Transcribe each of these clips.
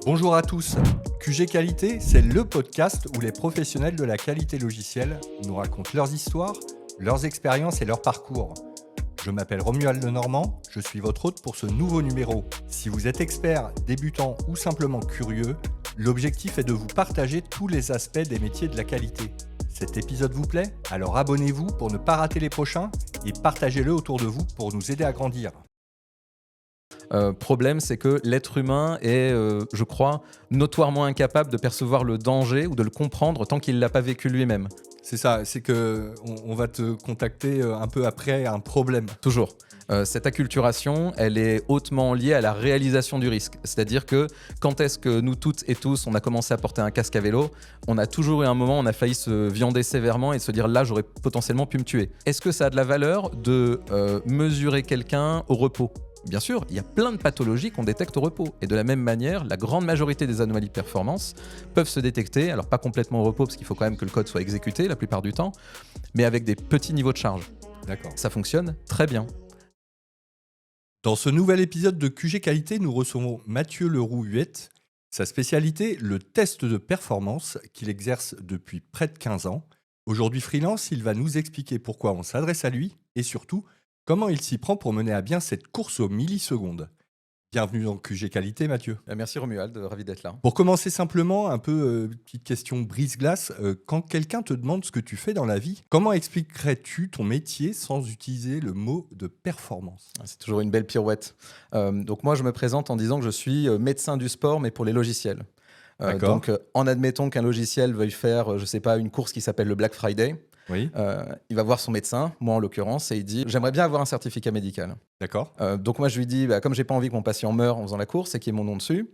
Bonjour à tous, QG Qualité, c'est le podcast où les professionnels de la qualité logicielle nous racontent leurs histoires, leurs expériences et leurs parcours. Je m'appelle Romuald Lenormand, je suis votre hôte pour ce nouveau numéro. Si vous êtes expert, débutant ou simplement curieux, l'objectif est de vous partager tous les aspects des métiers de la qualité. Cet épisode vous plaît? Alors abonnez-vous pour ne pas rater les prochains et partagez-le autour de vous pour nous aider à grandir. Problème, c'est que l'être humain est, je crois, notoirement incapable de percevoir le danger ou de le comprendre tant qu'il ne l'a pas vécu lui-même. C'est ça, c'est qu'on va te contacter un peu après un problème. Toujours. Cette acculturation, elle est hautement liée à la réalisation du risque. C'est-à-dire que quand est-ce que nous toutes et tous, on a commencé à porter un casque à vélo, on a toujours eu un moment où on a failli se viander sévèrement et se dire là, j'aurais potentiellement pu me tuer. Est-ce que ça a de la valeur de mesurer quelqu'un au repos ? Bien sûr, il y a plein de pathologies qu'on détecte au repos. Et de la même manière, la grande majorité des anomalies de performance peuvent se détecter, alors pas complètement au repos, parce qu'il faut quand même que le code soit exécuté la plupart du temps, mais avec des petits niveaux de charge. D'accord. Ça fonctionne très bien. Dans ce nouvel épisode de QG Qualité, nous recevons Mathieu Leroux-Huette. Sa spécialité, le test de performance qu'il exerce depuis près de 15 ans. Aujourd'hui freelance, il va nous expliquer pourquoi on s'adresse à lui et surtout, comment il s'y prend pour mener à bien cette course aux millisecondes. Bienvenue dans QG Qualité, Mathieu. Merci Romuald, ravi d'être là. Pour commencer simplement, un peu petite question brise-glace. Quand quelqu'un te demande ce que tu fais dans la vie, comment expliquerais-tu ton métier sans utiliser le mot de performance ? C'est toujours une belle pirouette. Donc moi, je me présente en disant que je suis médecin du sport, mais pour les logiciels. Donc en admettant qu'un logiciel veuille faire, je sais pas, une course qui s'appelle le Black Friday. Oui. Il va voir son médecin, moi en l'occurrence, et il dit « j'aimerais bien avoir un certificat médical ». D'accord. Donc moi je lui dis, comme j'ai pas envie que mon patient meure en faisant la course et qu'il y ait mon nom dessus,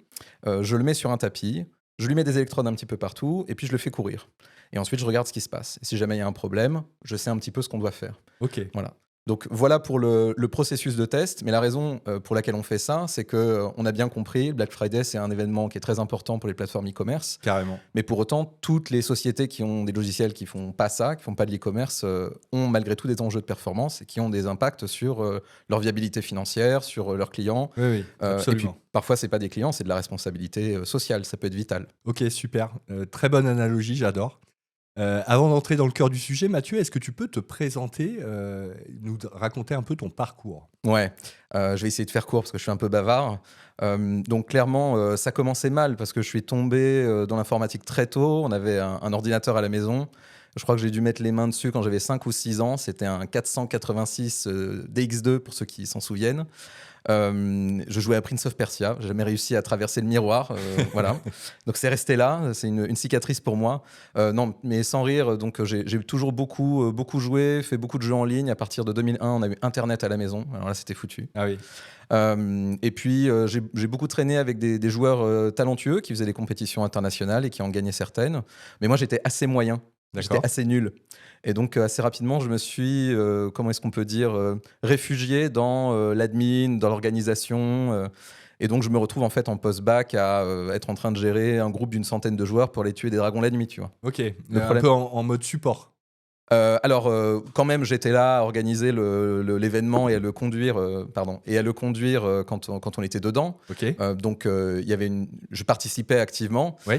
je le mets sur un tapis, je lui mets des électrodes un petit peu partout et puis je le fais courir. Et ensuite je regarde ce qui se passe. Et si jamais il y a un problème, je sais un petit peu ce qu'on doit faire. Ok. Voilà. Donc voilà pour le processus de test, mais la raison pour laquelle on fait ça, c'est qu'on a bien compris, Black Friday c'est un événement qui est très important pour les plateformes e-commerce. Carrément. Mais pour autant, toutes les sociétés qui ont des logiciels qui font pas ça, qui font pas de l'e-commerce, ont malgré tout des enjeux de performance et qui ont des impacts sur leur viabilité financière, sur leurs clients. Oui, absolument. Et puis parfois c'est pas des clients, c'est de la responsabilité sociale, ça peut être vital. Ok, super. Très bonne analogie, j'adore. Avant d'entrer dans le cœur du sujet, Mathieu, est-ce que tu peux te présenter, nous raconter un peu ton parcours ? Ouais, je vais essayer de faire court parce que je suis un peu bavard. Donc clairement, ça commençait mal parce que je suis tombé dans l'informatique très tôt. On avait un ordinateur à la maison. Je crois que j'ai dû mettre les mains dessus quand j'avais 5 ou 6 ans. C'était un 486 DX2 pour ceux qui s'en souviennent. Je jouais à Prince of Persia, j'ai jamais réussi à traverser le miroir, voilà. Donc c'est resté là, c'est une cicatrice pour moi. Non, mais sans rire, donc j'ai toujours beaucoup joué, fait beaucoup de jeux en ligne. À partir de 2001, on a eu Internet à la maison. Alors là, c'était foutu. Ah oui. Et puis j'ai beaucoup traîné avec des joueurs talentueux qui faisaient des compétitions internationales et qui en gagnaient certaines. Mais moi, j'étais assez moyen. D'accord. J'étais assez nul. Et donc, assez rapidement, je me suis, comment est-ce qu'on peut dire, réfugié dans l'admin, dans l'organisation. Et donc, je me retrouve en fait en post-bac à être en train de gérer un groupe d'une centaine de joueurs pour aller tuer des dragons la nuit, tu vois. Ok, Le un problème- peu en mode support. Alors, quand même, j'étais là à organiser l'événement et à le conduire, quand on était dedans. Ok. Donc, je participais activement, Oui.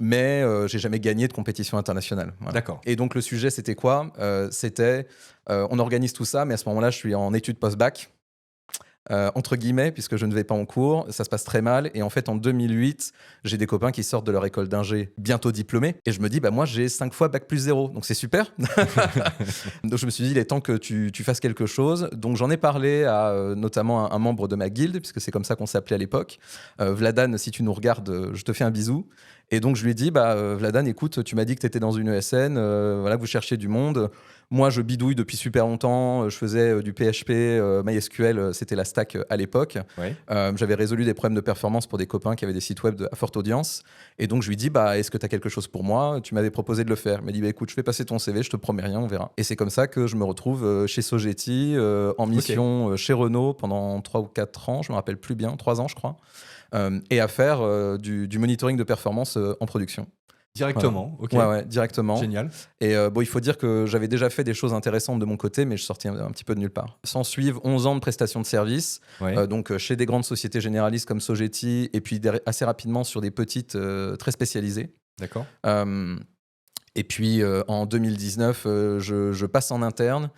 mais j'ai jamais gagné de compétition internationale. Voilà. D'accord. Et donc, le sujet, c'était quoi ? C'était, on organise tout ça, mais à ce moment-là, je suis en études post-bac. Entre guillemets, puisque je ne vais pas en cours, ça se passe très mal. Et en fait, en 2008, j'ai des copains qui sortent de leur école d'ingé, bientôt diplômés. Et je me dis, moi, j'ai 5 fois bac plus 0. Donc, c'est super. Donc, je me suis dit, il est temps que tu fasses quelque chose. Donc, j'en ai parlé à notamment un membre de ma guilde, puisque c'est comme ça qu'on s'appelait à l'époque. Vladan, si tu nous regardes, je te fais un bisou. Et donc, je lui ai dit, Vladan, écoute, tu m'as dit que tu étais dans une ESN, que vous cherchiez du monde. Moi, je bidouille depuis super longtemps. Je faisais du PHP, MySQL, c'était la stack à l'époque. Ouais. J'avais résolu des problèmes de performance pour des copains qui avaient des sites web à forte audience. Et donc, je lui dis, est-ce que tu as quelque chose pour moi ? Tu m'avais proposé de le faire. Il m'a dit, écoute, je fais passer ton CV, je te promets rien, on verra. Et c'est comme ça que je me retrouve chez Sogeti, en mission chez Renault pendant 3 ou 4 ans, je me rappelle plus bien, 3 ans, je crois. Et à faire du monitoring de performance en production. Directement, ok. Ouais, directement. Génial. Et bon, il faut dire que j'avais déjà fait des choses intéressantes de mon côté, mais je sortais un petit peu de nulle part. S'en suivent 11 ans de prestations de services, Ouais. donc chez des grandes sociétés généralistes comme Sogeti, et puis assez rapidement sur des petites très spécialisées. D'accord. Et puis en 2019, je passe en interne,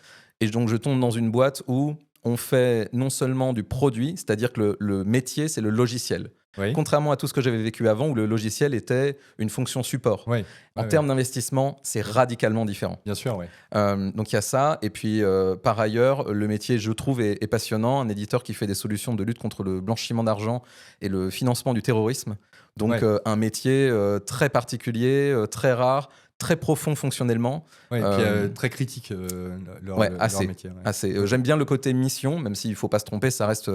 et donc je tombe dans une boîte où on fait non seulement du produit, c'est-à-dire que le métier, c'est le logiciel. Oui. Contrairement à tout ce que j'avais vécu avant, où le logiciel était une fonction support. Oui. En termes d'investissement, c'est radicalement différent. Bien sûr, oui. Donc il y a ça. Et puis par ailleurs, le métier, je trouve, est passionnant. Un éditeur qui fait des solutions de lutte contre le blanchiment d'argent et le financement du terrorisme. Donc un métier très particulier, très rare, très profond fonctionnellement. Ouais, et puis très critique, leur métier. Ouais. Assez. J'aime bien le côté mission, même s'il ne faut pas se tromper, ça reste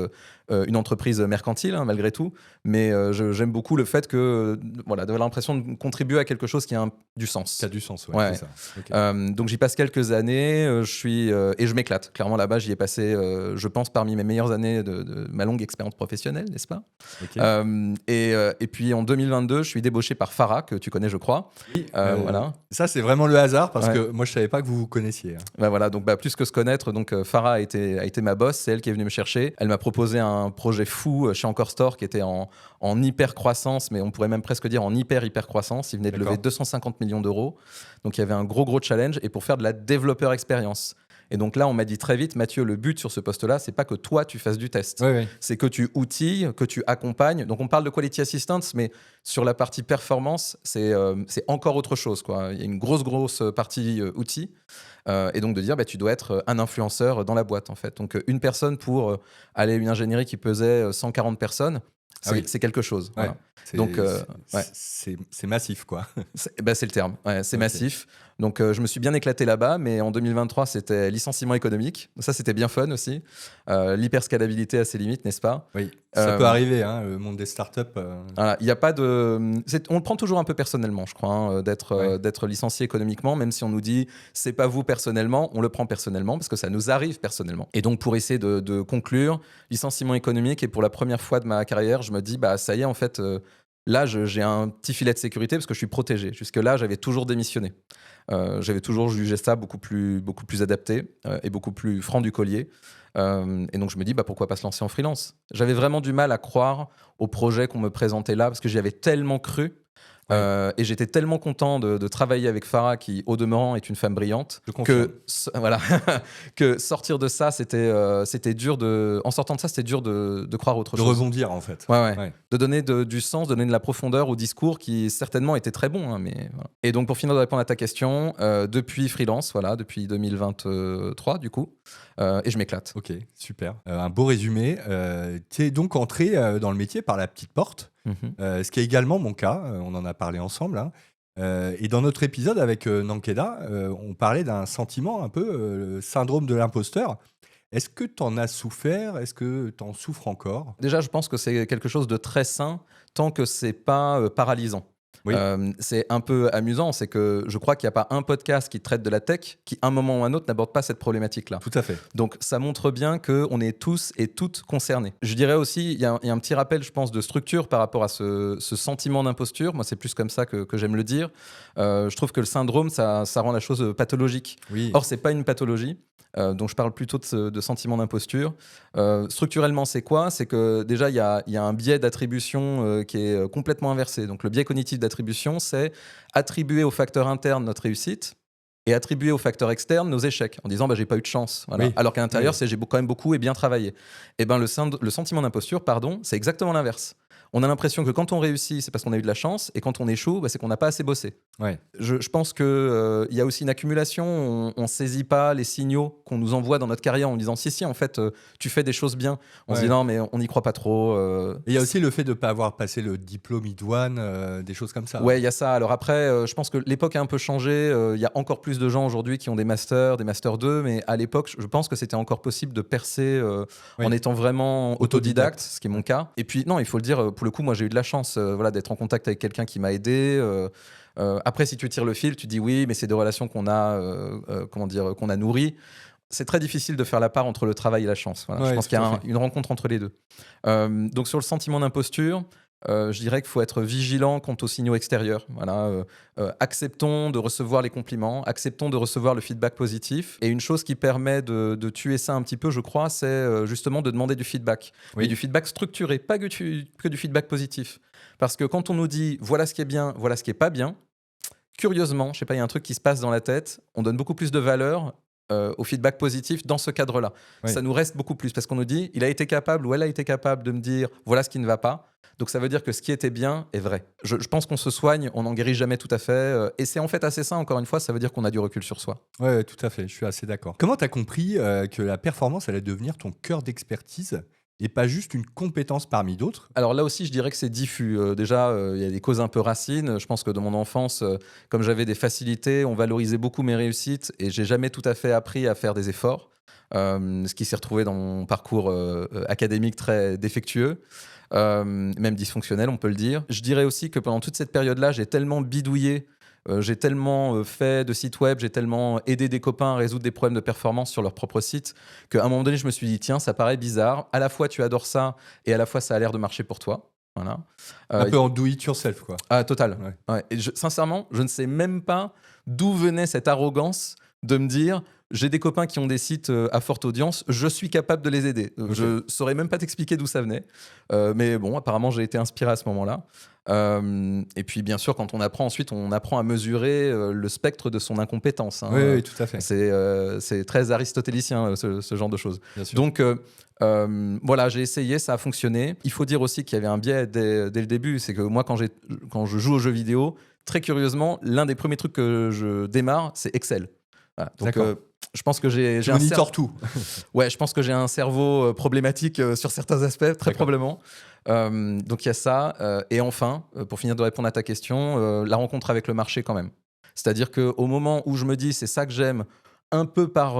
une entreprise mercantile, hein, malgré tout. Mais j'aime beaucoup le fait que, d'avoir l'impression de contribuer à quelque chose qui a du sens. Qui a du sens, ouais. C'est ça. Okay. Donc j'y passe quelques années, et je m'éclate. Clairement, là-bas, j'y ai passé, je pense, parmi mes meilleures années de ma longue expérience professionnelle, n'est-ce pas? Okay. Et puis en 2022, je suis débauché par Farah, que tu connais, je crois. Oui, voilà. Ça, c'est vraiment le hasard, parce que moi, je ne savais pas que vous vous connaissiez. Voilà, donc plus que se connaître, donc Farah a été ma boss, c'est elle qui est venue me chercher. Elle m'a proposé un projet fou chez Encore Store qui était en hyper croissance, mais on pourrait même presque dire en hyper croissance. Il venait de lever 250 millions d'euros. Donc il y avait un gros challenge, et pour faire de la développeur expérience. Et donc là, on m'a dit très vite, Mathieu, le but sur ce poste-là, c'est pas que toi, tu fasses du test. Oui. C'est que tu outilles, que tu accompagnes. Donc on parle de quality assistance, mais sur la partie performance, c'est encore autre chose, quoi. Il y a une grosse partie outils. Et donc de dire, tu dois être un influenceur dans la boîte, en fait. Donc une personne pour aller à une ingénierie qui pesait 140 personnes, c'est quelque chose. Ouais. Voilà. C'est massif, quoi. C'est le terme. Ouais, c'est massif. Donc, je me suis bien éclaté là-bas, mais en 2023, c'était licenciement économique. Ça, c'était bien fun aussi. L'hyperscalabilité à ses limites, n'est-ce pas? Oui, ça peut arriver, hein, le monde des startups. Voilà, il y a pas de. On le prend toujours un peu personnellement, je crois, hein, d'être licencié économiquement, même si on nous dit c'est pas vous personnellement, on le prend personnellement parce que ça nous arrive personnellement. Et donc, pour essayer de conclure, licenciement économique, et pour la première fois de ma carrière, je me dis ça y est, en fait. Là, j'ai un petit filet de sécurité parce que je suis protégé. Jusque-là, j'avais toujours démissionné. J'avais toujours jugé ça beaucoup plus adapté et beaucoup plus franc du collier. Et donc, je me dis, pourquoi pas se lancer en freelance? J'avais vraiment du mal à croire au projet qu'on me présentait là parce que j'y avais tellement cru. Et j'étais tellement content de travailler avec Farah, qui au demeurant est une femme brillante, que sortir de ça, c'était dur en sortant de ça, c'était dur de croire autre chose. De rebondir, en fait. Ouais. De donner du sens, de donner de la profondeur au discours qui certainement était très bon, hein, mais voilà. Et donc pour finir de répondre à ta question, depuis freelance, depuis 2023 du coup, et je m'éclate. Ok, super. Un beau résumé. Tu es donc entré dans le métier par la petite porte. Ce qui est également mon cas, on en a parlé ensemble. Hein. Et dans notre épisode avec Nankeda, on parlait d'un sentiment un peu, le syndrome de l'imposteur. Est-ce que tu en as souffert? Est-ce que tu en souffres encore? Déjà, je pense que c'est quelque chose de très sain tant que c'est pas paralysant. Oui. C'est un peu amusant, c'est que je crois qu'il n'y a pas un podcast qui traite de la tech qui, à un moment ou à un autre, n'aborde pas cette problématique-là. Tout à fait. Donc, ça montre bien qu'on est tous et toutes concernés. Je dirais aussi, il y a un petit rappel, je pense, de structure par rapport à ce sentiment d'imposture. Moi, c'est plus comme ça que j'aime le dire. Je trouve que le syndrome, ça rend la chose pathologique. Oui. Or, c'est pas une pathologie. Donc je parle plutôt de sentiment d'imposture. Structurellement, c'est quoi? C'est que déjà, il y a un biais d'attribution qui est complètement inversé. Donc le biais cognitif d'attribution, c'est attribuer au facteur interne notre réussite et attribuer au facteur externe nos échecs, en disant j'ai pas eu de chance. Voilà. Oui. Alors qu'à l'intérieur, c'est j'ai quand même beaucoup et bien travaillé. Et le sentiment d'imposture, c'est exactement l'inverse. On a l'impression que quand on réussit, c'est parce qu'on a eu de la chance, et quand on échoue, c'est qu'on n'a pas assez bossé. Ouais. Je pense qu'il y a aussi une accumulation, on ne saisit pas les signaux qu'on nous envoie dans notre carrière en disant si, en fait, tu fais des choses bien. On se dit non, mais on n'y croit pas trop. Il y a aussi le fait de ne pas avoir passé le diplôme idoine, des choses comme ça. Ouais, il y a ça. Alors après, je pense que l'époque a un peu changé. Il y a encore plus de gens aujourd'hui qui ont des masters 2, mais à l'époque, je pense que c'était encore possible de percer en étant vraiment autodidacte, ce qui est mon cas. Et puis, non, il faut le dire, pour le coup, moi, j'ai eu de la chance d'être en contact avec quelqu'un qui m'a aidé. Après, si tu tires le fil, tu dis oui, mais c'est des relations qu'on a nourries. C'est très difficile de faire la part entre le travail et la chance. Voilà. Je pense qu'il y a une rencontre entre les deux. Donc, sur le sentiment d'imposture, je dirais qu'il faut être vigilant quant aux signaux extérieurs. Voilà, acceptons de recevoir les compliments, acceptons de recevoir le feedback positif. Et une chose qui permet de tuer ça un petit peu, je crois, c'est justement de demander du feedback. Oui. Mais du feedback structuré, pas que du feedback positif. Parce que quand on nous dit voilà ce qui est bien, voilà ce qui est pas bien, curieusement, je sais pas, il y a un truc qui se passe dans la tête, on donne beaucoup plus de valeur au feedback positif dans ce cadre-là. Oui. Ça nous reste beaucoup plus parce qu'on nous dit il a été capable ou elle a été capable de me dire voilà ce qui ne va pas. Donc ça veut dire que ce qui était bien est vrai. Je pense qu'on se soigne, on n'en guérit jamais tout à fait. Et c'est en fait assez sain, encore une fois, ça veut dire qu'on a du recul sur soi. Ouais, tout à fait, je suis assez d'accord. Comment tu as compris que la performance allait devenir ton cœur d'expertise et pas juste une compétence parmi d'autres? Alors là aussi, je dirais que c'est diffus. Déjà, il y a des causes un peu racines. Je pense que dans mon enfance, comme j'avais des facilités, on valorisait beaucoup mes réussites et j'ai jamais tout à fait appris à faire des efforts. Ce qui s'est retrouvé dans mon parcours académique très défectueux, même dysfonctionnel, on peut le dire. Je dirais aussi que pendant toute cette période-là, j'ai tellement bidouillé, j'ai tellement fait de sites web, j'ai tellement aidé des copains à résoudre des problèmes de performance sur leur propre site, qu'à un moment donné, je me suis dit, tiens, ça paraît bizarre. À la fois, tu adores ça et à la fois, ça a l'air de marcher pour toi. Voilà. Un peu en do it yourself, quoi. Ah, total. Ouais. Ouais. Et sincèrement, je ne sais même pas d'où venait cette arrogance de me dire j'ai des copains qui ont des sites à forte audience, je suis capable de les aider. Ok. Je saurais même pas t'expliquer d'où ça venait. Mais bon, apparemment, j'ai été inspiré à ce moment-là. Et puis, bien sûr, quand on apprend ensuite, on apprend à mesurer le spectre de son incompétence. Hein. Oui, tout à fait. C'est très aristotélicien, ce genre de choses. Bien sûr. Donc, voilà, j'ai essayé, ça a fonctionné. Il faut dire aussi qu'il y avait un biais dès le début. C'est que moi, quand je joue aux jeux vidéo, très curieusement, l'un des premiers trucs que je démarre, c'est Excel. Voilà. Donc, D'accord. je pense que j'ai Tu un monitores tout. Ouais, je pense que j'ai un cerveau problématique sur certains aspects, très D'accord. probablement. Donc il y a ça. Et enfin, pour finir de répondre à ta question, la rencontre avec le marché quand même. C'est-à-dire qu'au moment où je me dis c'est ça que j'aime, un peu par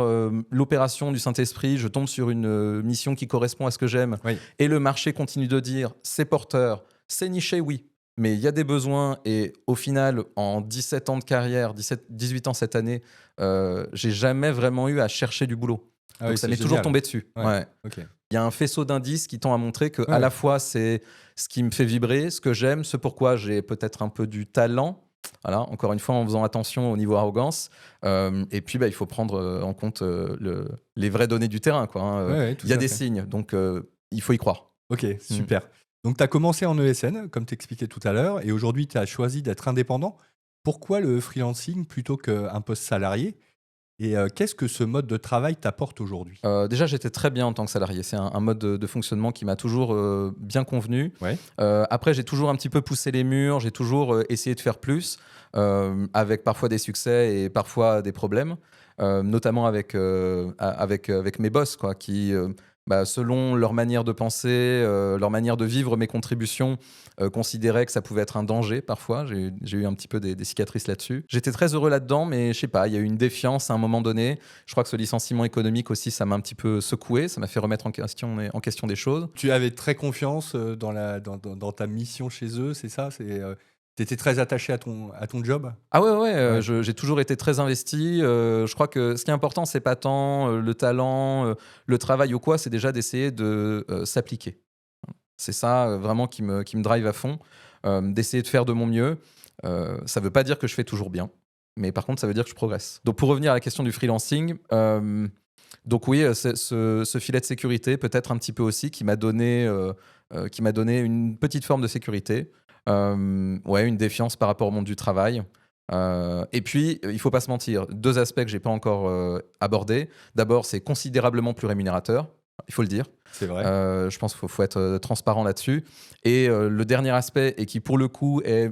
l'opération du Saint-Esprit, je tombe sur une mission qui correspond à ce que j'aime. Oui. Et le marché continue de dire c'est porteur, c'est niché, oui. Mais il y a des besoins et au final, en 17 ans de carrière, 18 ans cette année, j'ai jamais vraiment eu à chercher du boulot. Ah Donc oui, ça c'est m'est toujours génial. tombé dessus. Ouais. Ouais. Ok. Il y a un faisceau d'indices qui tend à montrer que à Ouais. la fois c'est ce qui me fait vibrer, ce que j'aime, ce pourquoi j'ai peut-être un peu du talent. Voilà, encore une fois en faisant attention au niveau arrogance. Et puis il faut prendre en compte les vraies données du terrain, quoi, hein. Ouais, tout Il y a à des fait. signes, donc il faut y croire. Ok, super. Donc, tu as commencé en ESN, comme tu expliquais tout à l'heure, et aujourd'hui, tu as choisi d'être indépendant. Pourquoi le freelancing plutôt qu'un poste salarié? Et qu'est-ce que ce mode de travail t'apporte aujourd'hui? Déjà, j'étais très bien en tant que salarié. C'est un mode de fonctionnement qui m'a toujours bien convenu. Ouais. Après, j'ai toujours un petit peu poussé les murs, j'ai toujours essayé de faire plus, avec parfois des succès et parfois des problèmes, notamment avec mes boss, quoi, qui, selon leur manière de penser, leur manière de vivre mes contributions, considéraient que ça pouvait être un danger parfois. J'ai eu un petit peu des cicatrices là-dessus. J'étais très heureux là-dedans, mais je sais pas, il y a eu une défiance à un moment donné. Je crois que ce licenciement économique aussi, ça m'a un petit peu secoué, ça m'a fait remettre en question des choses. Tu avais très confiance dans ta mission chez eux, c'est ça? Tu étais très attaché à ton job? Ah ouais, ouais, Ouais. j'ai toujours été très investi. Je crois que ce qui est important, c'est pas tant le talent, le travail ou quoi, c'est déjà d'essayer de s'appliquer. C'est ça vraiment qui me drive à fond, d'essayer de faire de mon mieux. Ça veut pas dire que je fais toujours bien, mais par contre, ça veut dire que je progresse. Donc pour revenir à la question du freelancing, donc oui, c'est ce filet de sécurité, peut-être un petit peu aussi, qui m'a donné une petite forme de sécurité. Ouais, une défiance par rapport au monde du travail. Et puis, il faut pas se mentir, 2 aspects que j'ai pas encore abordés. D'abord, c'est considérablement plus rémunérateur, il faut le dire. C'est vrai. Je pense qu'il faut être transparent là-dessus. Et le dernier aspect, et qui pour le coup est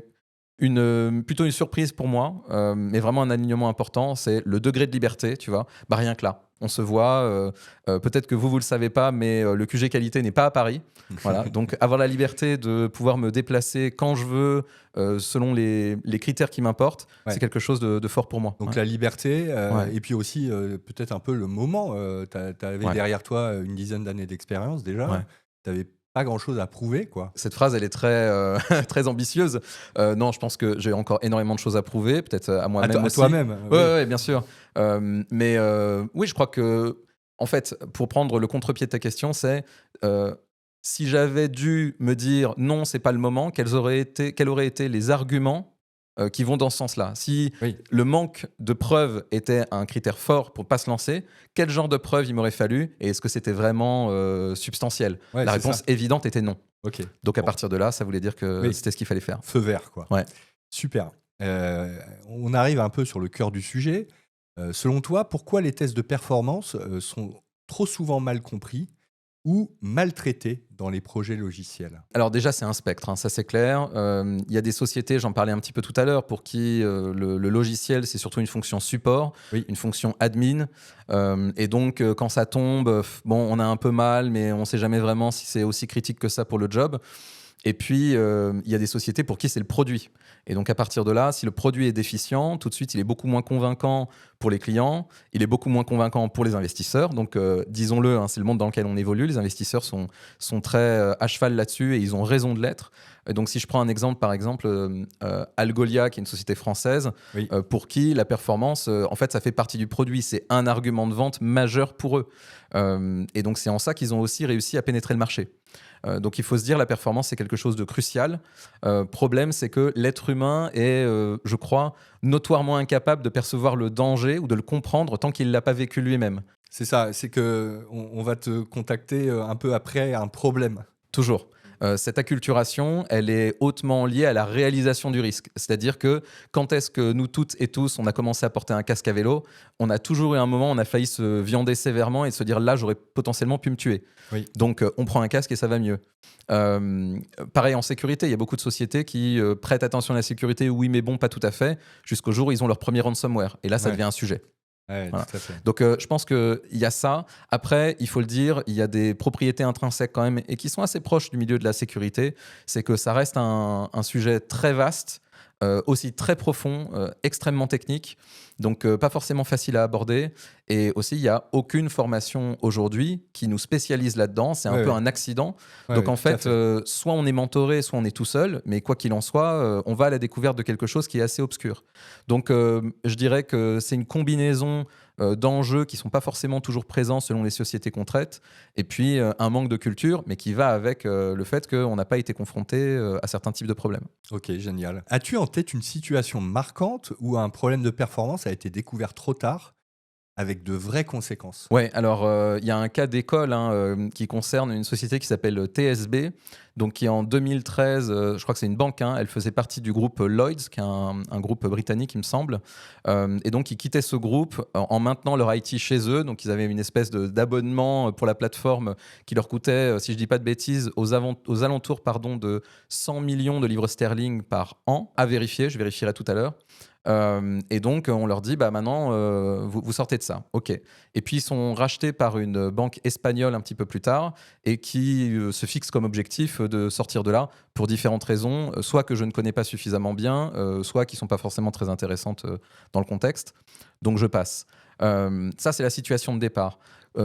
plutôt une surprise pour moi, mais vraiment un alignement important, c'est le degré de liberté, tu vois. Rien que là, on se voit, peut-être que vous le savez pas, mais le QG qualité n'est pas à Paris. Voilà. Donc avoir la liberté de pouvoir me déplacer quand je veux, selon les critères qui m'importent, Ouais. c'est quelque chose de fort pour moi. Donc Ouais. la liberté, Ouais. et puis aussi peut-être un peu le moment. Tu avais Ouais. derrière toi une dizaine d'années d'expérience déjà. Ouais. Tu n'avais pas grand-chose à prouver, quoi. Cette phrase, elle est très, très ambitieuse. Non, je pense que j'ai encore énormément de choses à prouver, peut-être à moi-même À aussi. toi-même. Oui, ouais, bien sûr. Mais oui, je crois que, en fait, pour prendre le contre-pied de ta question, c'est Si j'avais dû me dire non, c'est pas le moment, quels auraient été les arguments qui vont dans ce sens-là? Si Oui, le manque de preuves était un critère fort pour pas se lancer, quel genre de preuves il m'aurait fallu et est-ce que c'était vraiment substantiel? ouais, La c'est ça. réponse évidente était non. Ok. Donc à Bon, partir de là, ça voulait dire que oui, c'était ce qu'il fallait faire. feu vert, quoi. Ouais. Super. On arrive un peu sur le cœur du sujet. Selon toi, pourquoi les tests de performance sont trop souvent mal compris ou maltraités dans les projets logiciels? Alors déjà, c'est un spectre, hein, ça c'est clair. Il y a des sociétés, j'en parlais un petit peu tout à l'heure, pour qui le logiciel, c'est surtout une fonction support, Oui. une fonction admin. Et donc, quand ça tombe, bon, on a un peu mal, mais on ne sait jamais vraiment si c'est aussi critique que ça pour le job. Et puis, il y a des sociétés pour qui c'est le produit. Et donc, à partir de là, si le produit est déficient, tout de suite, il est beaucoup moins convaincant pour les clients, il est beaucoup moins convaincant pour les investisseurs. Donc, disons-le, hein, c'est le monde dans lequel on évolue. Les investisseurs sont très à cheval là-dessus et ils ont raison de l'être. Et donc, si je prends un exemple, par exemple, Algolia, qui est une société française, Oui. pour qui la performance, en fait, ça fait partie du produit. C'est un argument de vente majeur pour eux. Et donc, c'est en ça qu'ils ont aussi réussi à pénétrer le marché. Donc il faut se dire la performance c'est quelque chose de crucial. Problème c'est que l'être humain est, je crois, notoirement incapable de percevoir le danger ou de le comprendre tant qu'il ne l'a pas vécu lui-même. C'est ça, c'est que on va te contacter un peu après un problème. Toujours. Cette acculturation, elle est hautement liée à la réalisation du risque. C'est-à-dire que quand est-ce que nous toutes et tous, on a commencé à porter un casque à vélo, on a toujours eu un moment où on a failli se viander sévèrement et se dire là, j'aurais potentiellement pu me tuer. Oui. Donc, on prend un casque et ça va mieux. Pareil en sécurité, il y a beaucoup de sociétés qui prêtent attention à la sécurité, oui, mais bon, pas tout à fait, jusqu'au jour où ils ont leur premier ransomware. Et là, ça Ouais. devient un sujet. Ouais, Voilà. tout à fait. Donc, je pense qu'il y a ça. Après, il faut le dire, il y a des propriétés intrinsèques quand même et qui sont assez proches du milieu de la sécurité. C'est que ça reste un sujet très vaste, aussi très profond, extrêmement technique. Donc, pas forcément facile à aborder. Et aussi, il n'y a aucune formation aujourd'hui qui nous spécialise là-dedans. C'est un Ouais, peu ouais. un accident. Ouais, Donc, ouais, en tout à fait, soit on est mentoré, soit on est tout seul. Mais quoi qu'il en soit, on va à la découverte de quelque chose qui est assez obscur. Donc, je dirais que c'est une combinaison d'enjeux qui ne sont pas forcément toujours présents selon les sociétés qu'on traite, et puis un manque de culture, mais qui va avec le fait qu'on n'a pas été confronté à certains types de problèmes. Ok, génial. As-tu en tête une situation marquante où un problème de performance a été découvert trop tard avec de vraies conséquences? Ouais, alors il y a un cas d'école hein, qui concerne une société qui s'appelle TSB, donc qui en 2013, je crois que c'est une banque, hein, elle faisait partie du groupe Lloyds, qui est un groupe britannique, il me semble, et donc ils quittaient ce groupe en maintenant leur IT chez eux, donc ils avaient une espèce d'abonnement pour la plateforme qui leur coûtait, si je dis pas de bêtises, aux alentours de 100 millions de livres sterling par an, à vérifier, je vérifierai tout à l'heure. Et donc, on leur dit, bah maintenant, vous sortez de ça. OK. Et puis, ils sont rachetés par une banque espagnole un petit peu plus tard et qui se fixe comme objectif de sortir de là pour différentes raisons, soit que je ne connais pas suffisamment bien, soit qui ne sont pas forcément très intéressantes dans le contexte. Donc, je passe. Ça, c'est la situation de départ.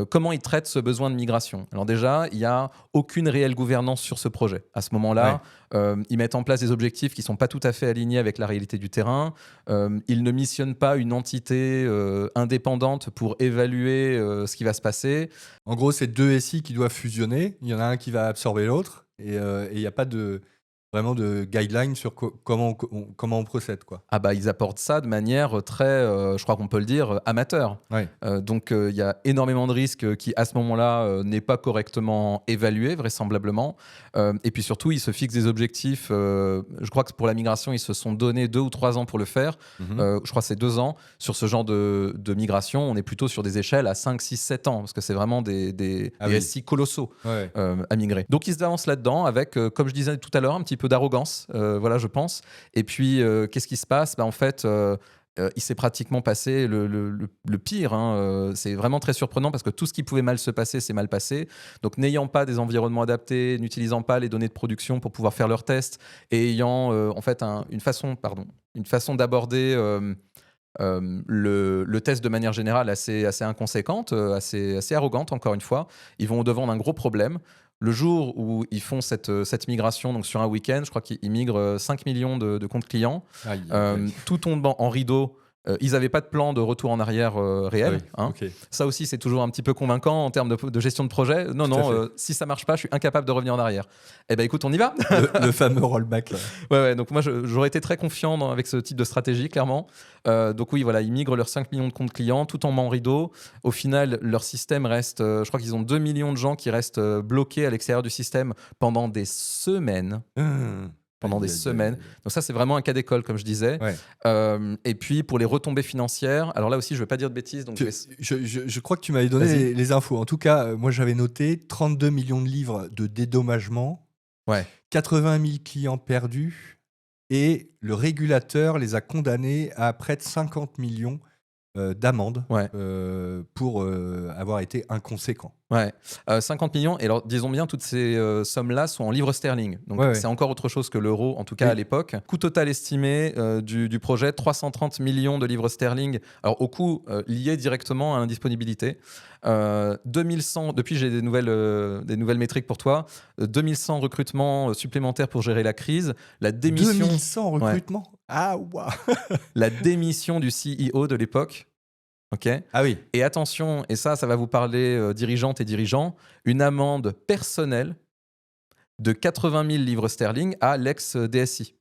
Comment ils traitent ce besoin de migration? Alors déjà, il n'y a aucune réelle gouvernance sur ce projet. À ce moment-là, ils mettent en place des objectifs qui ne sont pas tout à fait alignés avec la réalité du terrain. Ils ne missionnent pas une entité indépendante pour évaluer ce qui va se passer. En gros, c'est deux SI qui doivent fusionner. Il y en a un qui va absorber l'autre. Et il n'y a pas vraiment de guideline sur comment on procède, quoi. Ah bah, ils apportent ça de manière très, je crois qu'on peut le dire, amateur. Ouais. Donc, il y a énormément de risques qui, à ce moment-là, n'est pas correctement évalué, vraisemblablement. Et puis surtout, ils se fixent des objectifs. Je crois que pour la migration, ils se sont donné 2 ou 3 ans pour le faire. Mhm. Je crois que c'est 2 ans. Sur ce genre de migration, on est plutôt sur des échelles à 5, 6, 7 ans, parce que c'est vraiment des oui. SI colossaux Ouais. à migrer. Donc, ils se avancent là-dedans avec, comme je disais tout à l'heure, un petit peu d'arrogance, voilà, je pense. Et puis, qu'est-ce qui se passe? En fait, il s'est pratiquement passé le pire. Hein. C'est vraiment très surprenant parce que tout ce qui pouvait mal se passer, s'est mal passé. Donc, n'ayant pas des environnements adaptés, n'utilisant pas les données de production pour pouvoir faire leurs tests et ayant en fait une façon d'aborder le test de manière générale assez inconséquente, assez arrogante, encore une fois, ils vont au-devant d'un gros problème. Le jour où ils font cette migration, donc sur un week-end, je crois qu'ils migrent 5 millions de comptes clients. Aïe, Tout tombe en rideau Ils n'avaient pas de plan de retour en arrière réel. Ah oui, ok. Ça aussi, c'est toujours un petit peu convaincant en termes de gestion de projet. Non, si ça marche pas, je suis incapable de revenir en arrière. Eh ben écoute, on y va. Le fameux rollback. Là. Ouais, donc moi, j'aurais été très confiant avec ce type de stratégie, clairement. Donc oui, voilà, ils migrent leurs 5 millions de comptes clients tout en en rideau. Au final, leur système reste, je crois qu'ils ont 2 millions de gens qui restent bloqués à l'extérieur du système pendant des semaines. Pendant des semaines. Donc ça, c'est vraiment un cas d'école, comme je disais. Ouais. Et puis, pour les retombées financières, alors là aussi, je ne vais pas dire de bêtises. Donc je crois que tu m'avais donné les infos. En tout cas, moi, j'avais noté 32 millions de livres de dédommagement, 80 000 clients perdus, et le régulateur les a condamnés à près de 50 millions d'amendes pour avoir été inconséquents. 50 millions. Et alors, disons bien, toutes ces sommes-là sont en livres sterling. Donc, c'est encore autre chose que l'euro, en tout cas à l'époque. Coût total estimé du projet, 330 millions de livres sterling. Alors, au coût lié directement à l'indisponibilité. 2100, depuis, j'ai des nouvelles métriques pour toi. 2100 recrutements supplémentaires pour gérer la crise. La démission, 2100 recrutements Ah, waouh. La démission du CEO de l'époque. Ok. Ah oui. Et attention, et ça va vous parler dirigeantes et dirigeants, une amende personnelle de 80 000 livres sterling à l'ex-DSI.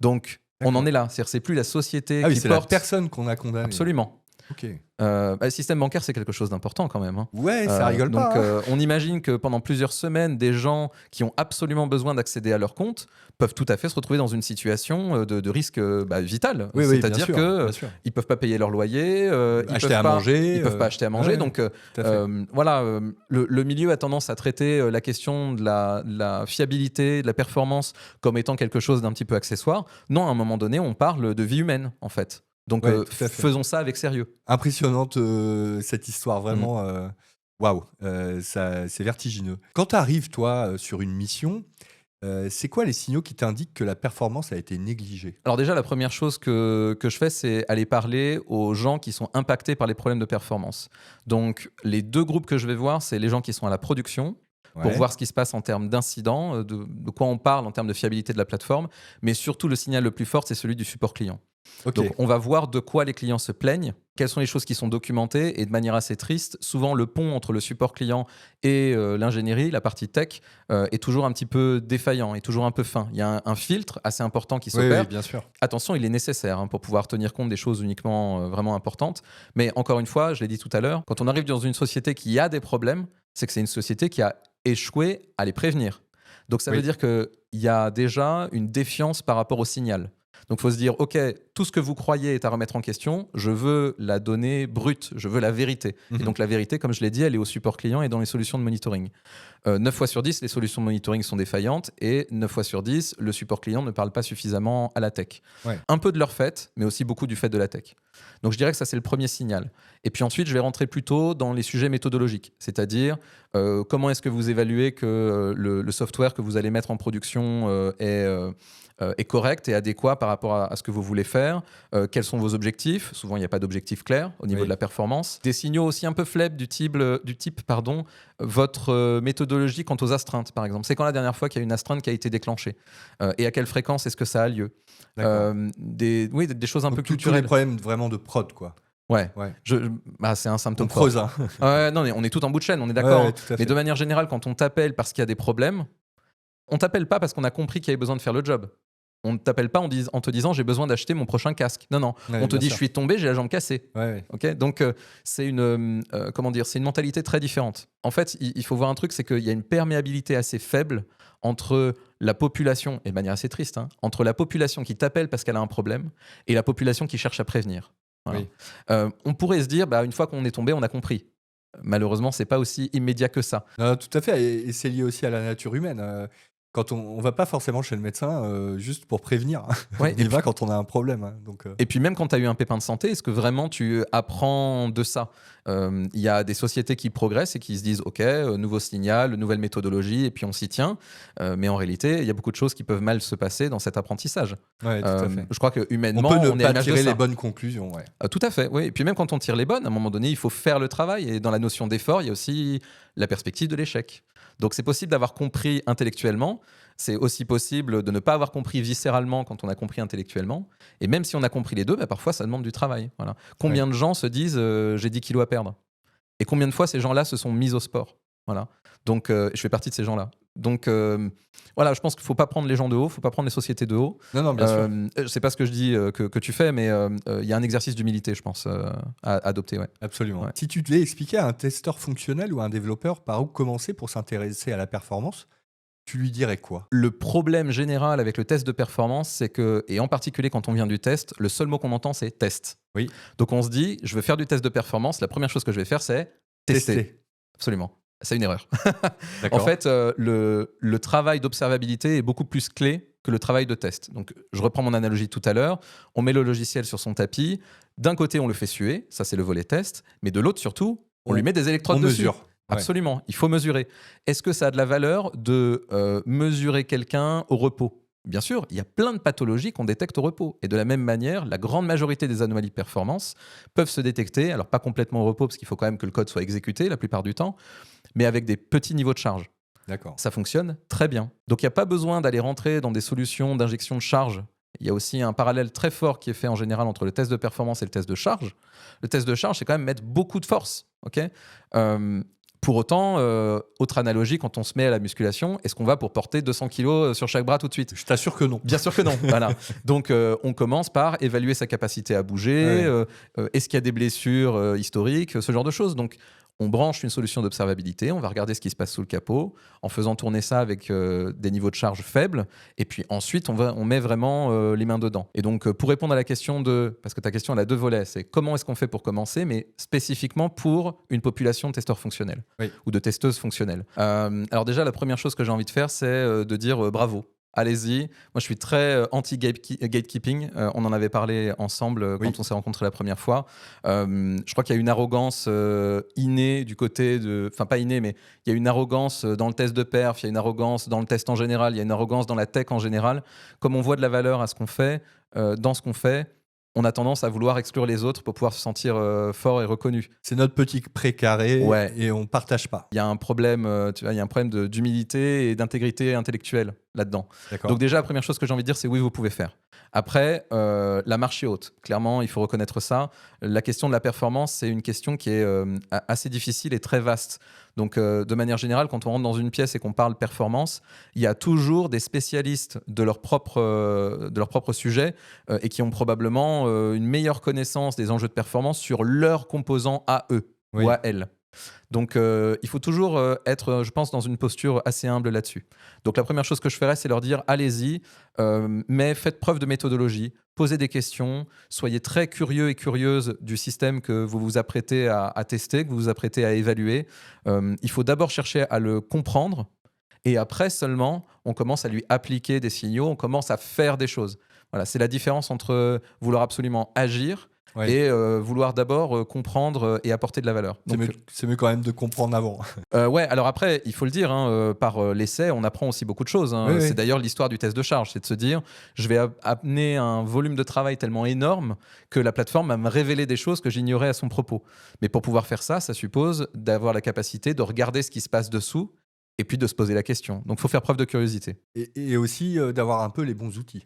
Donc, on en est là. C'est-à-dire, c'est plus la société qui c'est porte... la personne qu'on a condamnée. Absolument. Ok. Le système bancaire, c'est quelque chose d'important quand même. Ouais, ça rigole donc, pas. On imagine que pendant plusieurs semaines, des gens qui ont absolument besoin d'accéder à leur compte peuvent tout à fait se retrouver dans une situation de risque vital. C'est-à-dire qu'ils ne peuvent pas payer leur loyer, ils ne peuvent pas acheter à manger. Donc voilà, le milieu a tendance à traiter la question de la fiabilité, de la performance comme étant quelque chose d'un petit peu accessoire. Non, à un moment donné, on parle de vie humaine en fait. Donc faisons ça avec sérieux. Impressionnante cette histoire, vraiment. Waouh, c'est vertigineux. Quand tu arrives, toi, sur une mission, c'est quoi les signaux qui t'indiquent que la performance a été négligée ? Alors déjà, la première chose que je fais, c'est aller parler aux gens qui sont impactés par les problèmes de performance. Donc les deux groupes que je vais voir, c'est les gens qui sont à la production, pour voir ce qui se passe en termes d'incidents, de quoi on parle en termes de fiabilité de la plateforme, mais surtout le signal le plus fort, c'est celui du support client. Okay. Donc, on va voir de quoi les clients se plaignent, quelles sont les choses qui sont documentées, et de manière assez triste, souvent le pont entre le support client et l'ingénierie, la partie tech, est toujours un petit peu défaillant, est toujours un peu fin. Il y a un filtre assez important qui s'opère. Oui, bien sûr. Attention, il est nécessaire pour pouvoir tenir compte des choses uniquement vraiment importantes. Mais encore une fois, je l'ai dit tout à l'heure, quand on arrive dans une société qui a des problèmes, c'est que c'est une société qui a échoué à les prévenir. Donc, ça veut dire qu'il y a déjà une défiance par rapport au signal. Donc, il faut se dire, OK, tout ce que vous croyez est à remettre en question. Je veux la donnée brute, je veux la vérité. Et donc, la vérité, comme je l'ai dit, elle est au support client et dans les solutions de monitoring. 9 fois sur 10, les solutions de monitoring sont défaillantes et 9 fois sur 10, le support client ne parle pas suffisamment à la tech. Un peu de leur fait, mais aussi beaucoup du fait de la tech. Donc, je dirais que ça, c'est le premier signal. Et puis ensuite, je vais rentrer plutôt dans les sujets méthodologiques, c'est-à-dire comment est-ce que vous évaluez que le software que vous allez mettre en production est correct et adéquat par rapport à ce que vous voulez faire, quels sont vos objectifs. Souvent, il n'y a pas d'objectif clair au niveau de la performance. Des signaux aussi un peu faibles du type votre méthodologie quant aux astreintes, par exemple. C'est quand la dernière fois qu'il y a une astreinte qui a été déclenchée et à quelle fréquence est-ce que ça a lieu. Des choses un peu culturelles. Tous les problèmes vraiment de prod, quoi. C'est un symptôme fort. Non, mais on est tout en bout de chaîne, on est d'accord. Mais de manière générale, quand on t'appelle parce qu'il y a des problèmes, on t'appelle pas parce qu'on a compris qu'il y avait besoin de faire le job. On ne t'appelle pas en te disant j'ai besoin d'acheter mon prochain casque. Non. On te dit je suis tombé, j'ai la jambe cassée. Okay, donc c'est une mentalité très différente. En fait, il faut voir un truc, c'est qu'il y a une perméabilité assez faible entre la population, et de manière assez triste, entre la population qui t'appelle parce qu'elle a un problème et la population qui cherche à prévenir. Voilà. On pourrait se dire, une fois qu'on est tombé, on a compris. Malheureusement, c'est pas aussi immédiat que ça. Non, tout à fait, et c'est lié aussi à la nature humaine. Quand on va pas forcément chez le médecin juste pour prévenir. On y va quand on a un problème. Et puis même quand tu as eu un pépin de santé, est-ce que vraiment tu apprends de ça ? Il y a des sociétés qui progressent et qui se disent OK, nouveau signal, nouvelle méthodologie, et puis on s'y tient. Mais en réalité, il y a beaucoup de choses qui peuvent mal se passer dans cet apprentissage. Tout à fait. Je crois que humainement, on peut ne pas tirer les bonnes conclusions. Tout à fait, oui. Et puis même quand on tire les bonnes, à un moment donné, il faut faire le travail. Et dans la notion d'effort, il y a aussi la perspective de l'échec. Donc c'est possible d'avoir compris intellectuellement, c'est aussi possible de ne pas avoir compris viscéralement quand on a compris intellectuellement. Et même si on a compris les deux, parfois ça demande du travail. Voilà. Combien de gens se disent j'ai 10 kilos à perdre? Et combien de fois ces gens-là se sont mis au sport? Voilà. Donc je fais partie de ces gens-là. Donc voilà, je pense qu'il ne faut pas prendre les gens de haut, il ne faut pas prendre les sociétés de haut. Non, bien sûr. C'est pas ce que je dis que tu fais, mais il y a un exercice d'humilité, je pense, à adopter. Ouais. Absolument. Ouais. Si tu devais expliquer à un testeur fonctionnel ou à un développeur par où commencer pour s'intéresser à la performance, tu lui dirais quoi? Le problème général avec le test de performance, c'est que, et en particulier quand on vient du test, le seul mot qu'on entend, c'est test. Oui. Donc on se dit, je veux faire du test de performance, la première chose que je vais faire, c'est tester. Absolument. C'est une erreur. En fait, le travail d'observabilité est beaucoup plus clé que le travail de test. Donc, je reprends mon analogie de tout à l'heure. On met le logiciel sur son tapis. D'un côté, on le fait suer. Ça, c'est le volet test. Mais de l'autre, surtout, on lui met des électrodes dessus. Mesure. Absolument. Il faut mesurer. Est-ce que ça a de la valeur de mesurer quelqu'un au repos? Bien sûr, il y a plein de pathologies qu'on détecte au repos. Et de la même manière, la grande majorité des anomalies de performance peuvent se détecter, alors pas complètement au repos, parce qu'il faut quand même que le code soit exécuté la plupart du temps, mais avec des petits niveaux de charge. D'accord. Ça fonctionne très bien. Donc il n'y a pas besoin d'aller rentrer dans des solutions d'injection de charge. Il y a aussi un parallèle très fort qui est fait en général entre le test de performance et le test de charge. Le test de charge, c'est quand même mettre beaucoup de force. Okay, pour autant, autre analogie, quand on se met à la musculation, est-ce qu'on va pour porter 200 kilos sur chaque bras tout de suite? Je t'assure que non. Bien sûr que non. Voilà. Donc, on commence par évaluer sa capacité à bouger. Est-ce qu'il y a des blessures historiques, ce genre de choses. Donc, on branche une solution d'observabilité, on va regarder ce qui se passe sous le capot, en faisant tourner ça avec des niveaux de charge faibles, et puis ensuite on met vraiment les mains dedans. Et donc pour répondre à la question parce que ta question elle a deux volets, c'est comment est-ce qu'on fait pour commencer, mais spécifiquement pour une population de testeurs fonctionnels ou de testeuses fonctionnelles. Alors déjà la première chose que j'ai envie de faire, c'est de dire bravo. Allez-y. Moi, je suis très anti-gatekeeping. On en avait parlé ensemble quand on s'est rencontrés la première fois. Je crois qu'il y a une arrogance innée du côté de... Enfin, pas innée, mais il y a une arrogance dans le test de perf, il y a une arrogance dans le test en général, il y a une arrogance dans la tech en général. Comme on voit de la valeur à ce qu'on fait, dans ce qu'on fait, on a tendance à vouloir exclure les autres pour pouvoir se sentir fort et reconnu. C'est notre petit précaré et on ne partage pas. Il y a un problème, il y a un problème d'humilité et d'intégrité intellectuelle là-dedans. Donc déjà, la première chose que j'ai envie de dire, c'est oui, vous pouvez faire. Après, la marche est haute. Clairement, il faut reconnaître ça. La question de la performance, c'est une question qui est assez difficile et très vaste. Donc, de manière générale, quand on rentre dans une pièce et qu'on parle performance, il y a toujours des spécialistes de leur propre sujet et qui ont probablement une meilleure connaissance des enjeux de performance sur leurs composants à eux ou à elles. Donc, il faut toujours être, je pense, dans une posture assez humble là-dessus. Donc, la première chose que je ferais, c'est leur dire allez-y, mais faites preuve de méthodologie, posez des questions, soyez très curieux et curieuses du système que vous vous apprêtez à tester, que vous vous apprêtez à évaluer. Il faut d'abord chercher à le comprendre et après seulement, on commence à lui appliquer des signaux, on commence à faire des choses. Voilà, c'est la différence entre vouloir absolument agir et vouloir d'abord comprendre et apporter de la valeur. C'est mieux quand même de comprendre avant. Alors après, il faut le dire, par l'essai, on apprend aussi beaucoup de choses. C'est d'ailleurs l'histoire du test de charge, c'est de se dire, je vais amener un volume de travail tellement énorme que la plateforme va me révéler des choses que j'ignorais à son propos. Mais pour pouvoir faire ça, ça suppose d'avoir la capacité de regarder ce qui se passe dessous et puis de se poser la question. Donc, il faut faire preuve de curiosité. Et aussi d'avoir un peu les bons outils.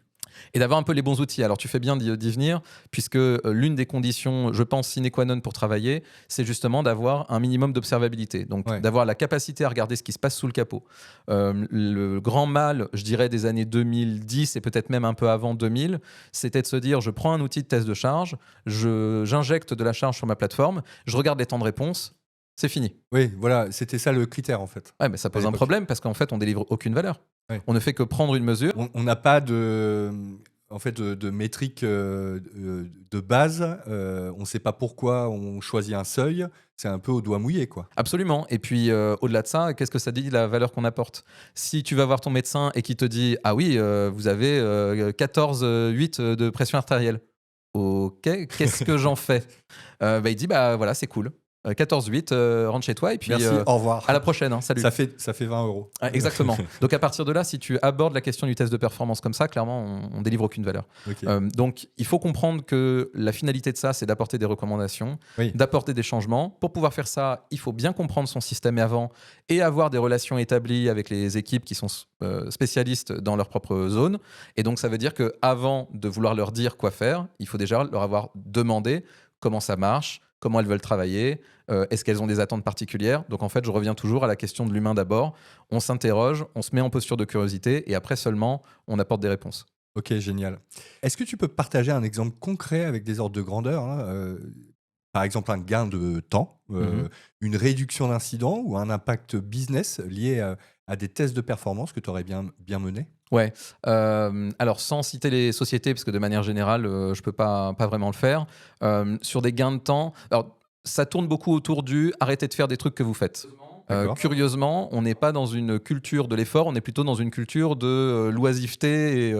Et d'avoir un peu les bons outils. Alors, tu fais bien d'y venir, puisque l'une des conditions, je pense, sine qua non pour travailler, c'est justement d'avoir un minimum d'observabilité. Donc, d'avoir la capacité à regarder ce qui se passe sous le capot. Le grand mal, je dirais, des années 2010 et peut-être même un peu avant 2000, c'était de se dire, je prends un outil de test de charge, j'injecte de la charge sur ma plateforme, je regarde les temps de réponse, c'est fini. Oui, voilà, c'était ça le critère en fait. Ouais, mais ça pose un problème parce qu'en fait, on délivre aucune valeur. On ne fait que prendre une mesure. On n'a pas de métrique de base. On ne sait pas pourquoi on choisit un seuil. C'est un peu au doigt mouillé, quoi. Absolument. Et puis, au-delà de ça, qu'est-ce que ça dit de la valeur qu'on apporte? Si tu vas voir ton médecin et qu'il te dit « Ah oui, vous avez 14,8 de pression artérielle. » Ok, qu'est-ce que j'en fais? Il dit « Bah voilà, c'est cool. » 14-8, rentre chez toi et puis Merci, au revoir. à la prochaine. Hein, salut. Ça fait 20 €. Ah, exactement. Donc à partir de là, si tu abordes la question du test de performance comme ça, clairement, on délivre aucune valeur. Ok. Donc il faut comprendre que la finalité de ça, c'est d'apporter des recommandations, Oui. d'apporter des changements. Pour pouvoir faire ça, il faut bien comprendre son système avant et avoir des relations établies avec les équipes qui sont spécialistes dans leur propre zone. Et donc ça veut dire qu'avant de vouloir leur dire quoi faire, il faut déjà leur avoir demandé comment ça marche, comment elles veulent travailler, est-ce qu'elles ont des attentes particulières. Donc en fait, je reviens toujours à la question de l'humain d'abord. On s'interroge, on se met en posture de curiosité et après seulement, on apporte des réponses. Ok, génial. Est-ce que tu peux partager un exemple concret avec des ordres de grandeur, hein, par exemple un gain de temps, une réduction d'incidents ou un impact business lié à des tests de performance que tu aurais bien menés? Ouais. Alors, sans citer les sociétés, parce que de manière générale, je peux pas vraiment le faire. Sur des gains de temps, alors ça tourne beaucoup autour du arrêtez de faire des trucs que vous faites. D'accord. Curieusement, on n'est pas dans une culture de l'effort, on est plutôt dans une culture de l'oisiveté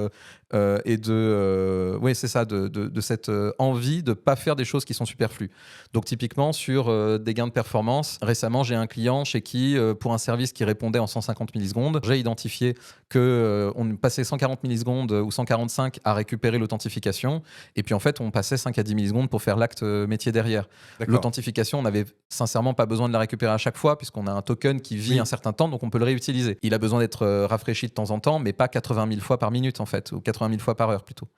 et de, oui, c'est ça, de cette envie de pas faire des choses qui sont superflues. Donc typiquement sur des gains de performance, récemment j'ai un client chez qui, pour un service qui répondait en 150 millisecondes, j'ai identifié qu'on passait 140 millisecondes ou 145 à récupérer l'authentification, et puis en fait on passait 5 à 10 millisecondes pour faire l'acte métier derrière. D'accord. L'authentification, on n'avait sincèrement pas besoin de la récupérer à chaque fois puisqu'on a un token qui vit Oui. un certain temps, donc on peut le réutiliser. Il a besoin d'être rafraîchi de temps en temps, mais pas 80 000 fois par minute en fait, ou 80 000 fois par heure plutôt.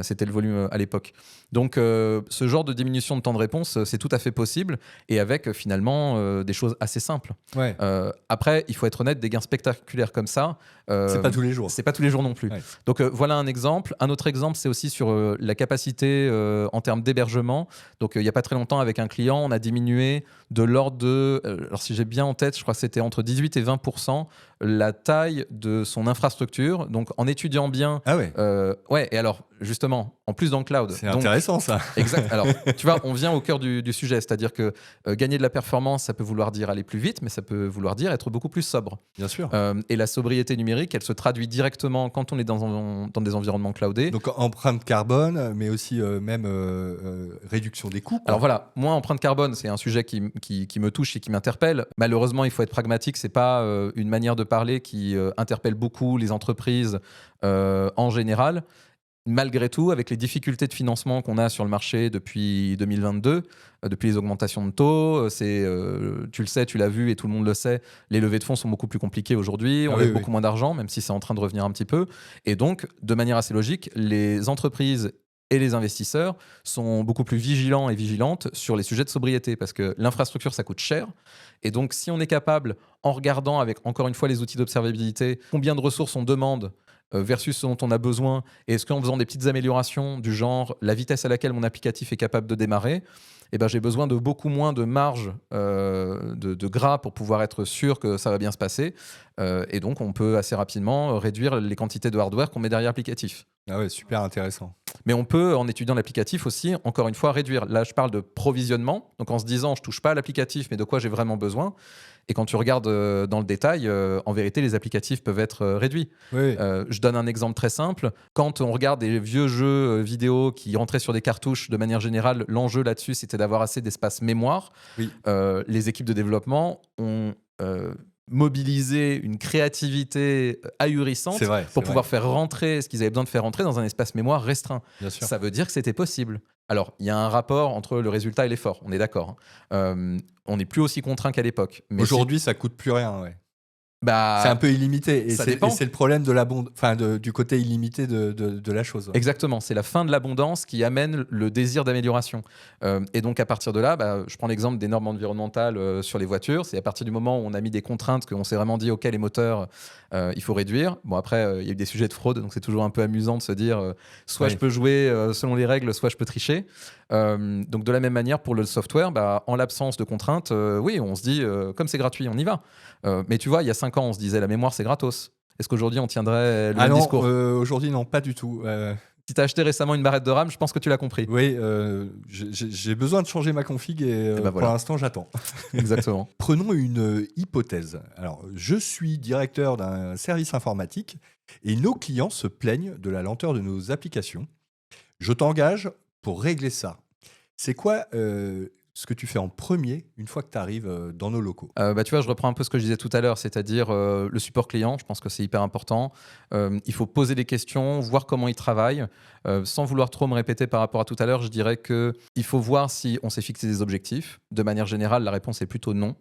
C'était le volume à l'époque. Donc ce genre de diminution de temps de réponse, c'est tout à fait possible et avec finalement des choses assez simples. Ouais. Après, il faut être honnête, des gains spectaculaires comme ça, C'est pas tous les jours. c'est pas tous les jours non plus. Ouais. Donc voilà un exemple. Un autre exemple, c'est aussi sur la capacité en termes d'hébergement. Donc il n'y a pas très longtemps, avec un client, on a diminué de l'ordre de, alors si j'ai bien en tête, je crois que c'était entre 18 et 20% la taille de son infrastructure. Donc en étudiant bien, Ah ouais, ouais, et alors justement, en plus dans le cloud. c'est Donc, intéressant ça. exact. Alors, tu vois, on vient au cœur du sujet, c'est-à-dire que gagner de la performance, ça peut vouloir dire aller plus vite, mais ça peut vouloir dire être beaucoup plus sobre. Bien sûr. Et la sobriété numérique, elle se traduit directement quand on est dans des environnements cloudés. Donc empreinte carbone, mais aussi même réduction des coûts, quoi. Alors voilà, moi, empreinte carbone, c'est un sujet qui me touche et qui m'interpelle. Malheureusement, il faut être pragmatique. C'est pas une manière de parler qui interpelle beaucoup les entreprises en général. Malgré tout, avec les difficultés de financement qu'on a sur le marché depuis 2022, depuis les augmentations de taux, tu le sais, tu l'as vu et tout le monde le sait, les levées de fonds sont beaucoup plus compliquées aujourd'hui, on Ah lève oui, beaucoup moins d'argent, même si c'est en train de revenir un petit peu. Et donc, de manière assez logique, les entreprises et les investisseurs sont beaucoup plus vigilants et vigilantes sur les sujets de sobriété, parce que l'infrastructure, ça coûte cher. Et donc, si on est capable, en regardant avec, encore une fois, les outils d'observabilité, combien de ressources on demande versus ce dont on a besoin, et est-ce qu'en faisant des petites améliorations du genre la vitesse à laquelle mon applicatif est capable de démarrer, eh ben, j'ai besoin de beaucoup moins de marge de gras pour pouvoir être sûr que ça va bien se passer. Et donc, on peut assez rapidement réduire les quantités de hardware qu'on met derrière l'applicatif. Ah ouais, super intéressant. Mais on peut, en étudiant l'applicatif aussi, encore une fois, réduire. Là, je parle de provisionnement, donc en se disant, je touche pas à l'applicatif, mais de quoi j'ai vraiment besoin. Et quand tu regardes dans le détail, en vérité, les applicatifs peuvent être réduits. Oui. Je donne un exemple très simple. Quand on regarde des vieux jeux vidéo qui rentraient sur des cartouches, de manière générale, l'enjeu là-dessus, c'était d'avoir assez d'espace mémoire. Oui. Les équipes de développement ont mobilisé une créativité ahurissante C'est vrai. pour c'est pouvoir vrai. faire rentrer ce qu'ils avaient besoin de faire rentrer dans un espace mémoire restreint. Bien sûr. Ça veut dire que c'était possible. Alors, il y a un rapport entre le résultat et l'effort, on est d'accord. On n'est plus aussi contraint qu'à l'époque. Mais Aujourd'hui, ça coûte plus rien. Ouais. bah, C'est un peu illimité. Et ça c'est dépend. le problème du côté illimité de la chose. Exactement, c'est la fin de l'abondance qui amène le désir d'amélioration. Et donc à partir de là, je prends l'exemple des normes environnementales sur les voitures. C'est à partir du moment où on a mis des contraintes qu'on s'est vraiment dit, OK, les moteurs, il faut réduire. Bon, après, il y a eu des sujets de fraude, donc c'est toujours un peu amusant de se dire, soit Oui. je peux jouer selon les règles, soit je peux tricher. Donc de la même manière, pour le software, en l'absence de contraintes, oui, on se dit, comme c'est gratuit, on y va. Mais tu vois, il y a 5 ans, on se disait, la mémoire, c'est gratos. Est-ce qu'aujourd'hui, on tiendrait le même non, discours aujourd'hui, non, pas du tout. Si tu as acheté récemment une barrette de RAM, je pense que tu l'as compris. Oui, j'ai besoin de changer ma config et ben voilà. pour l'instant, j'attends. Exactement. Prenons une hypothèse. Alors, je suis directeur d'un service informatique et nos clients se plaignent de la lenteur de nos applications. Je t'engage pour régler ça. C'est quoi ce que tu fais en premier une fois que tu arrives dans nos locaux? Tu vois, je reprends un peu ce que je disais tout à l'heure, c'est-à-dire le support client. Je pense que c'est hyper important. Il faut poser des questions, voir comment ils travaillent. Sans vouloir trop me répéter par rapport à tout à l'heure, je dirais qu'il faut voir si on s'est fixé des objectifs. De manière générale, la réponse est plutôt non.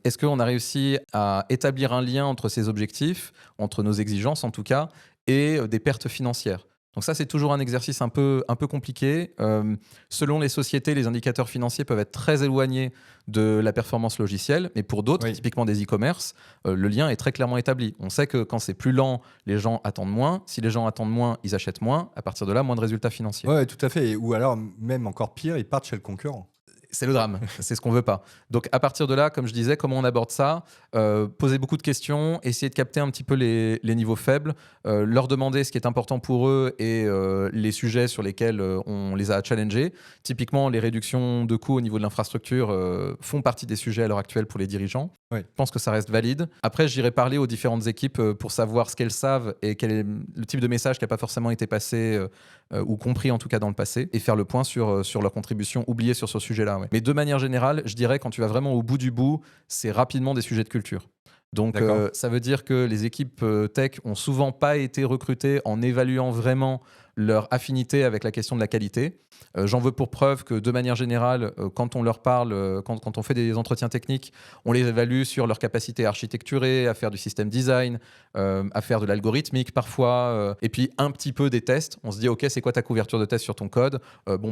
Est-ce qu'on a réussi à établir un lien entre ces objectifs, entre nos exigences en tout cas, et des pertes financières? Donc ça, c'est toujours un exercice un peu compliqué. Selon les sociétés, les indicateurs financiers peuvent être très éloignés de la performance logicielle, mais pour d'autres, Oui. typiquement des e-commerce, le lien est très clairement établi. On sait que quand c'est plus lent, les gens attendent moins. Si les gens attendent moins, ils achètent moins. À partir de là, moins de résultats financiers. Ouais, tout à fait. Ou alors, même encore pire, ils partent chez le concurrent. C'est le drame, c'est ce qu'on veut pas. Donc à partir de là, comme je disais, comment on aborde ça? Poser beaucoup de questions, essayer de capter un petit peu les niveaux faibles, leur demander ce qui est important pour eux et les sujets sur lesquels on les a challengés. Typiquement, les réductions de coûts au niveau de l'infrastructure font partie des sujets à l'heure actuelle pour les dirigeants. Oui. Je pense que ça reste valide. Après, j'irai parler aux différentes équipes pour savoir ce qu'elles savent et quel est le type de message qui n'a pas forcément été passé ou compris en tout cas dans le passé, et faire le point sur leur contribution oubliée sur ce sujet-là. Ouais. Mais de manière générale, je dirais quand tu vas vraiment au bout du bout, c'est rapidement des sujets de culture. Donc ça veut dire que les équipes tech ont souvent pas été recrutées en évaluant vraiment leur affinité avec la question de la qualité. J'en veux pour preuve que de manière générale, quand on leur parle, quand on fait des entretiens techniques, on les évalue sur leur capacité à architecturer, à faire du système design, à faire de l'algorithmique parfois, et puis un petit peu des tests. On se dit, OK, c'est quoi ta couverture de test sur ton code?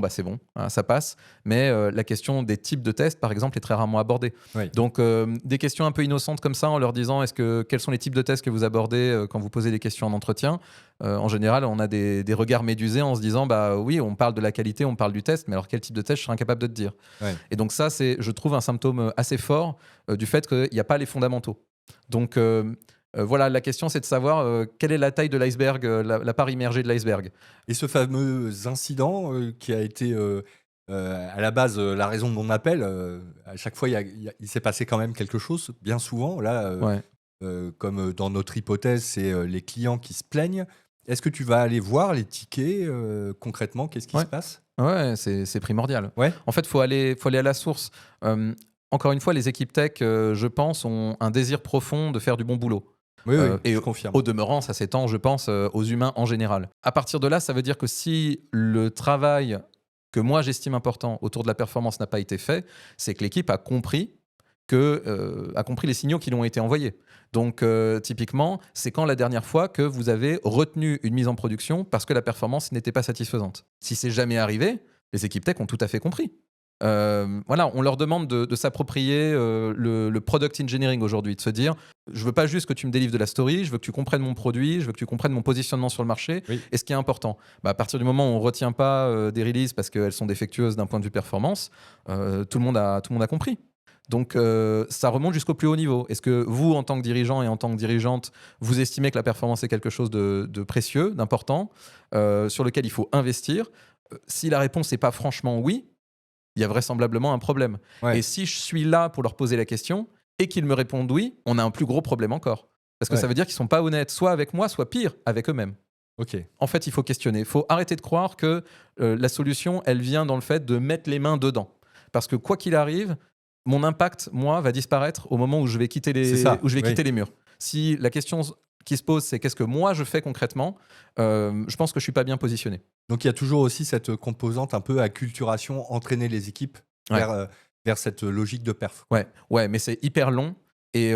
C'est bon, hein, ça passe. Mais la question des types de tests, par exemple, est très rarement abordée. Oui. Donc, des questions un peu innocentes comme ça, en leur disant, quels sont les types de tests que vous abordez quand vous posez des questions en entretien? En général, on a des regards médusés en se disant, oui, on parle de la qualité, on parle du test, mais alors quel type de test je serais incapable de te dire? Ouais. Et donc ça, c'est, je trouve, un symptôme assez fort du fait qu'il n'y a pas les fondamentaux. Donc voilà, la question, c'est de savoir quelle est la taille de l'iceberg, la part immergée de l'iceberg. Et ce fameux incident qui a été à la base la raison de mon appel, à chaque fois, il s'est passé quand même quelque chose, bien souvent. Là, Ouais. comme dans notre hypothèse, c'est les clients qui se plaignent. Est-ce que tu vas aller voir les tickets concrètement? Qu'est-ce qui Ouais. se passe? Ouais, c'est primordial. Ouais. En fait, faut aller à la source. Encore une fois, les équipes tech, je pense, ont un désir profond de faire du bon boulot. Oui, Et je confirme. au demeurant, ça s'étend, je pense, aux humains en général. À partir de là, ça veut dire que si le travail que moi j'estime important autour de la performance n'a pas été fait, c'est que l'équipe a compris les signaux qui lui ont été envoyés. Donc, typiquement, c'est quand la dernière fois que vous avez retenu une mise en production parce que la performance n'était pas satisfaisante. Si c'est jamais arrivé, les équipes tech ont tout à fait compris. Voilà, on leur demande de s'approprier le product engineering aujourd'hui, de se dire, je veux pas juste que tu me délivres de la story, je veux que tu comprennes mon produit, je veux que tu comprennes mon positionnement sur le marché, Oui. et ce qui est important. À partir du moment où on retient pas des releases parce qu'elles sont défectueuses d'un point de vue performance, tout le monde a compris. Donc ça remonte jusqu'au plus haut niveau. Est-ce que vous, en tant que dirigeant et en tant que dirigeante, vous estimez que la performance est quelque chose de précieux, d'important, sur lequel il faut investir? Si la réponse n'est pas franchement oui, il y a vraisemblablement un problème. Ouais. Et si je suis là pour leur poser la question et qu'ils me répondent oui, on a un plus gros problème encore. Parce que Ouais. ça veut dire qu'ils ne sont pas honnêtes, soit avec moi, soit pire, avec eux-mêmes. Ok. En fait, il faut questionner. Il faut arrêter de croire que la solution, elle vient dans le fait de mettre les mains dedans. Parce que quoi qu'il arrive, mon impact, moi, va disparaître au moment où je vais quitter C'est ça, oui. quitter les murs. Si la question qui se pose, c'est qu'est-ce que moi je fais concrètement, je pense que je ne suis pas bien positionné. Donc il y a toujours aussi cette composante un peu acculturation, entraîner les équipes Ouais. vers cette logique de perf. Ouais, mais c'est hyper long. Et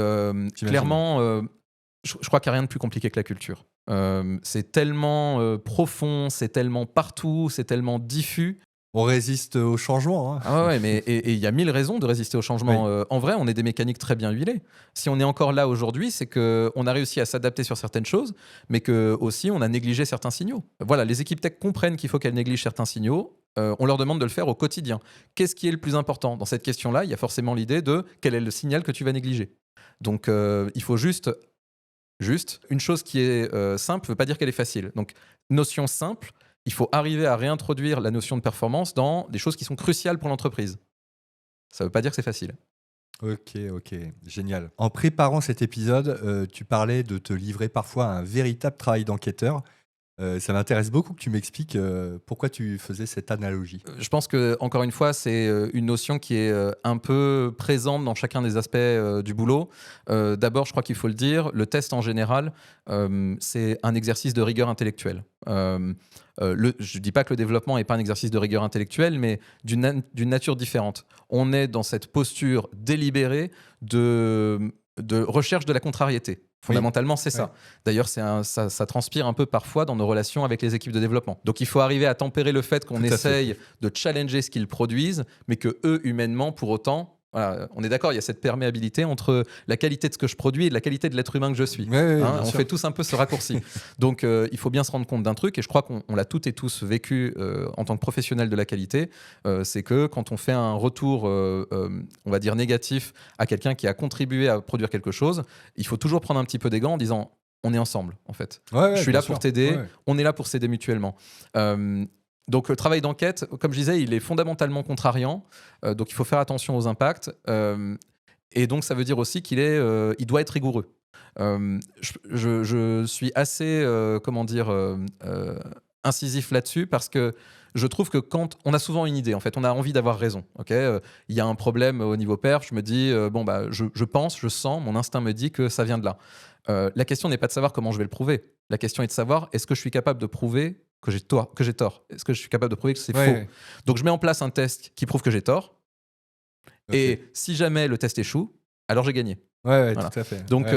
clairement, je crois qu'il n'y a rien de plus compliqué que la culture. C'est tellement profond, c'est tellement partout, c'est tellement diffus. On résiste au changement. Hein. Ah ouais, mais il y a 1000 raisons de résister au changement. En vrai, on est des mécaniques très bien huilées. Si on est encore là aujourd'hui, c'est qu'on a réussi à s'adapter sur certaines choses, mais que aussi on a négligé certains signaux. Voilà, les équipes tech comprennent qu'il faut qu'elles négligent certains signaux. On leur demande de le faire au quotidien. Qu'est-ce qui est le plus important? Dans cette question-là, il y a forcément l'idée de quel est le signal que tu vas négliger. Donc, il faut juste une chose qui est simple ne veut pas dire qu'elle est facile. Donc, notion simple, il faut arriver à réintroduire la notion de performance dans des choses qui sont cruciales pour l'entreprise. Ça ne veut pas dire que c'est facile. Ok, génial. En préparant cet épisode, tu parlais de te livrer parfois à un véritable travail d'enquêteur. Ça m'intéresse beaucoup que tu m'expliques pourquoi tu faisais cette analogie. Je pense que, encore une fois, c'est une notion qui est un peu présente dans chacun des aspects du boulot. D'abord, je crois qu'il faut le dire, le test en général, c'est un exercice de rigueur intellectuelle. Je ne dis pas que le développement n'est pas un exercice de rigueur intellectuelle, mais d'une nature différente. On est dans cette posture délibérée de recherche de la contrariété. Fondamentalement, c'est ça. D'ailleurs, ça transpire un peu parfois dans nos relations avec les équipes de développement. Donc, il faut arriver à tempérer le fait qu'on essaye de challenger ce qu'ils produisent, mais que eux, humainement, pour autant, voilà, on est d'accord, il y a cette perméabilité entre la qualité de ce que je produis et la qualité de l'être humain que je suis. On fait tous un peu ce raccourci. Donc, il faut bien se rendre compte d'un truc, et je crois qu'on l'a toutes et tous vécu en tant que professionnels de la qualité, c'est que quand on fait un retour, on va dire négatif, à quelqu'un qui a contribué à produire quelque chose, il faut toujours prendre un petit peu des gants en disant on est ensemble, en fait. Je suis là pour t'aider, on est là pour s'aider mutuellement. Donc le travail d'enquête, comme je disais, il est fondamentalement contrariant, donc il faut faire attention aux impacts, et donc ça veut dire aussi il doit être rigoureux. Je suis assez, incisif là-dessus, parce que je trouve que quand on a souvent une idée, en fait, on a envie d'avoir raison. Il y a un problème au niveau perf, je me dis, je pense, je sens, mon instinct me dit que ça vient de là. La question n'est pas de savoir comment je vais le prouver. La question est de savoir, est-ce que je suis capable de prouver que j'ai tort? Est-ce que je suis capable de prouver que c'est faux? Donc, je mets en place un test qui prouve que j'ai tort. Et si jamais le test échoue, alors j'ai gagné. Voilà. Tout à fait. Donc,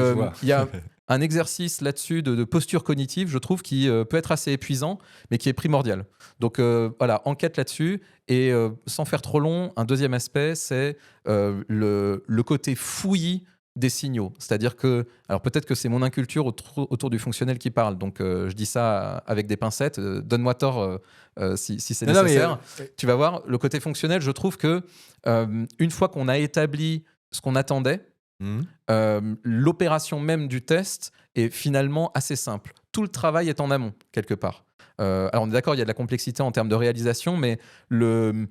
il y a un exercice là-dessus de posture cognitive, je trouve, qui peut être assez épuisant, mais qui est primordial. Donc, enquête là-dessus. Et sans faire trop long, un deuxième aspect, c'est le côté fouillis des signaux. C'est-à-dire que, alors peut-être que c'est mon inculture autour du fonctionnel qui parle, donc je dis ça avec des pincettes, donne-moi tort si c'est nécessaire. Tu vas voir, le côté fonctionnel, je trouve que une fois qu'on a établi ce qu'on attendait, l'opération même du test est finalement assez simple. Tout le travail est en amont, quelque part. Alors on est d'accord, il y a de la complexité en termes de réalisation, mais le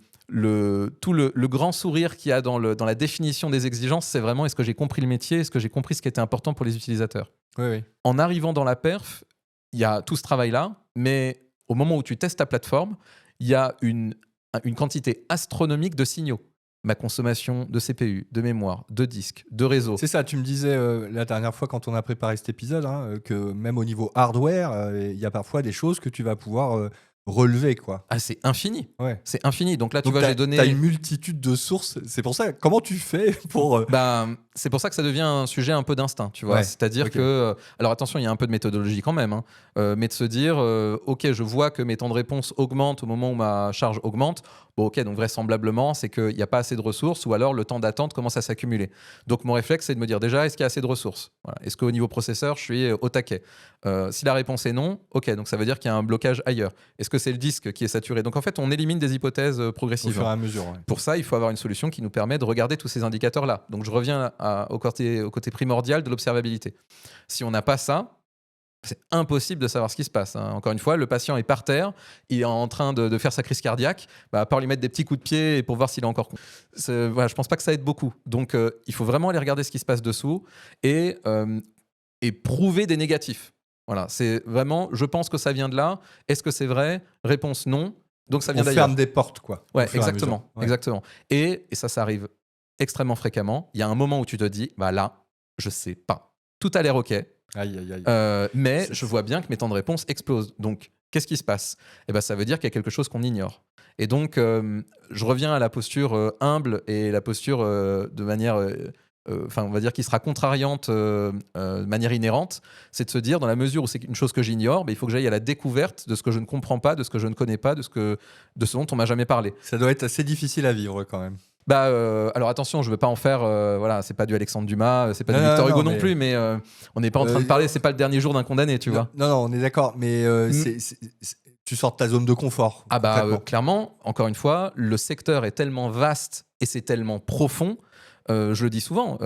grand sourire qu'il y a dans la définition des exigences, c'est vraiment est-ce que j'ai compris le métier, est-ce que j'ai compris ce qui était important pour les utilisateurs. En arrivant dans la perf, il y a tout ce travail-là, mais au moment où tu testes ta plateforme, il y a une quantité astronomique de signaux. Ma consommation de CPU, de mémoire, de disque, de réseau. C'est ça, tu me disais la dernière fois quand on a préparé cet épisode, que même au niveau hardware, il y a parfois des choses que tu vas pouvoir relever, quoi. Ah, c'est infini. C'est infini. Donc là, tu vois, j'ai donné... T'as une multitude de sources. C'est pour ça, comment tu fais pour... c'est pour ça que ça devient un sujet un peu d'instinct, tu vois. C'est-à-dire que... Alors attention, il y a un peu de méthodologie quand même, mais de se dire, OK, je vois que mes temps de réponse augmentent au moment où ma charge augmente. Bon, OK, donc vraisemblablement, c'est qu'il n'y a pas assez de ressources, ou alors le temps d'attente commence à s'accumuler. Donc mon réflexe, c'est de me dire déjà, est-ce qu'il y a assez de ressources? Est-ce qu'au niveau processeur, je suis au taquet? Si la réponse est non, OK, donc ça veut dire qu'il y a un blocage ailleurs. Est-ce que c'est le disque qui est saturé? Donc en fait, on élimine des hypothèses progressivement. Au fur et à mesure. Pour ça, il faut avoir une solution qui nous permet de regarder tous ces indicateurs-là. Donc je reviens au côté primordial de l'observabilité. Si on n'a pas ça, c'est impossible de savoir ce qui se passe. Encore une fois, le patient est par terre, il est en train de faire sa crise cardiaque, à part lui mettre des petits coups de pied pour voir s'il est encore... je pense pas que ça aide beaucoup. Donc il faut vraiment aller regarder ce qui se passe dessous et prouver des négatifs. Voilà, c'est vraiment, je pense que ça vient de là. Est-ce que c'est vrai? Réponse non. Donc ça vient d'ailleurs. On ferme des portes, quoi. Exactement. Et ça arrive extrêmement fréquemment. Il y a un moment où tu te dis, là, je sais pas. Tout a l'air OK. Mais je vois bien que mes temps de réponse explosent. Donc, qu'est-ce qui se passe? Ça veut dire qu'il y a quelque chose qu'on ignore. Et donc, je reviens à la posture humble et la posture de manière... on va dire qui sera contrariante de manière inhérente, c'est de se dire, dans la mesure où c'est une chose que j'ignore, il faut que j'aille à la découverte de ce que je ne comprends pas, de ce que je ne connais pas, de ce dont on m'a jamais parlé. Ça doit être assez difficile à vivre quand même. Alors attention, je veux pas en faire, c'est pas du Alexandre Dumas, c'est pas du Victor Hugo non plus, mais on n'est pas en train de parler, c'est pas le dernier jour d'un condamné, tu vois. Non, on est d'accord, mais tu sors de ta zone de confort. Clairement, encore une fois, le secteur est tellement vaste et c'est tellement profond. Je le dis souvent,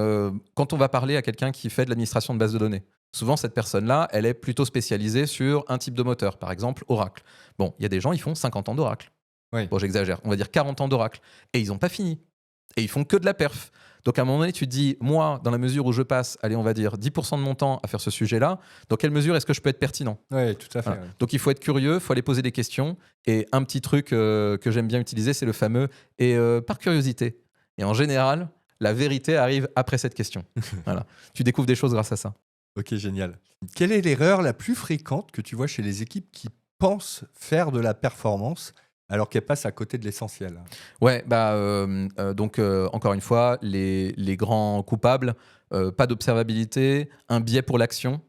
quand on va parler à quelqu'un qui fait de l'administration de base de données, souvent cette personne-là, elle est plutôt spécialisée sur un type de moteur, par exemple Oracle. Bon, il y a des gens, ils font 50 ans d'Oracle. Bon, j'exagère, on va dire 40 ans d'Oracle. Et ils n'ont pas fini. Et ils font que de la perf. Donc à un moment donné, tu te dis, moi, dans la mesure où je passe, allez, on va dire 10% de mon temps à faire ce sujet-là, dans quelle mesure est-ce que je peux être pertinent ? Oui, tout à fait. Voilà. Ouais. Donc il faut être curieux, il faut aller poser des questions. Et un petit truc que j'aime bien utiliser, c'est le fameux « et par curiosité ». Et en général, la vérité arrive après cette question. Voilà. Tu découvres des choses grâce à ça. Ok, génial. Quelle est l'erreur la plus fréquente que tu vois chez les équipes qui pensent faire de la performance alors qu'elles passent à côté de l'essentiel ? Ouais, donc encore une fois, les grands coupables, pas d'observabilité, un biais pour l'action.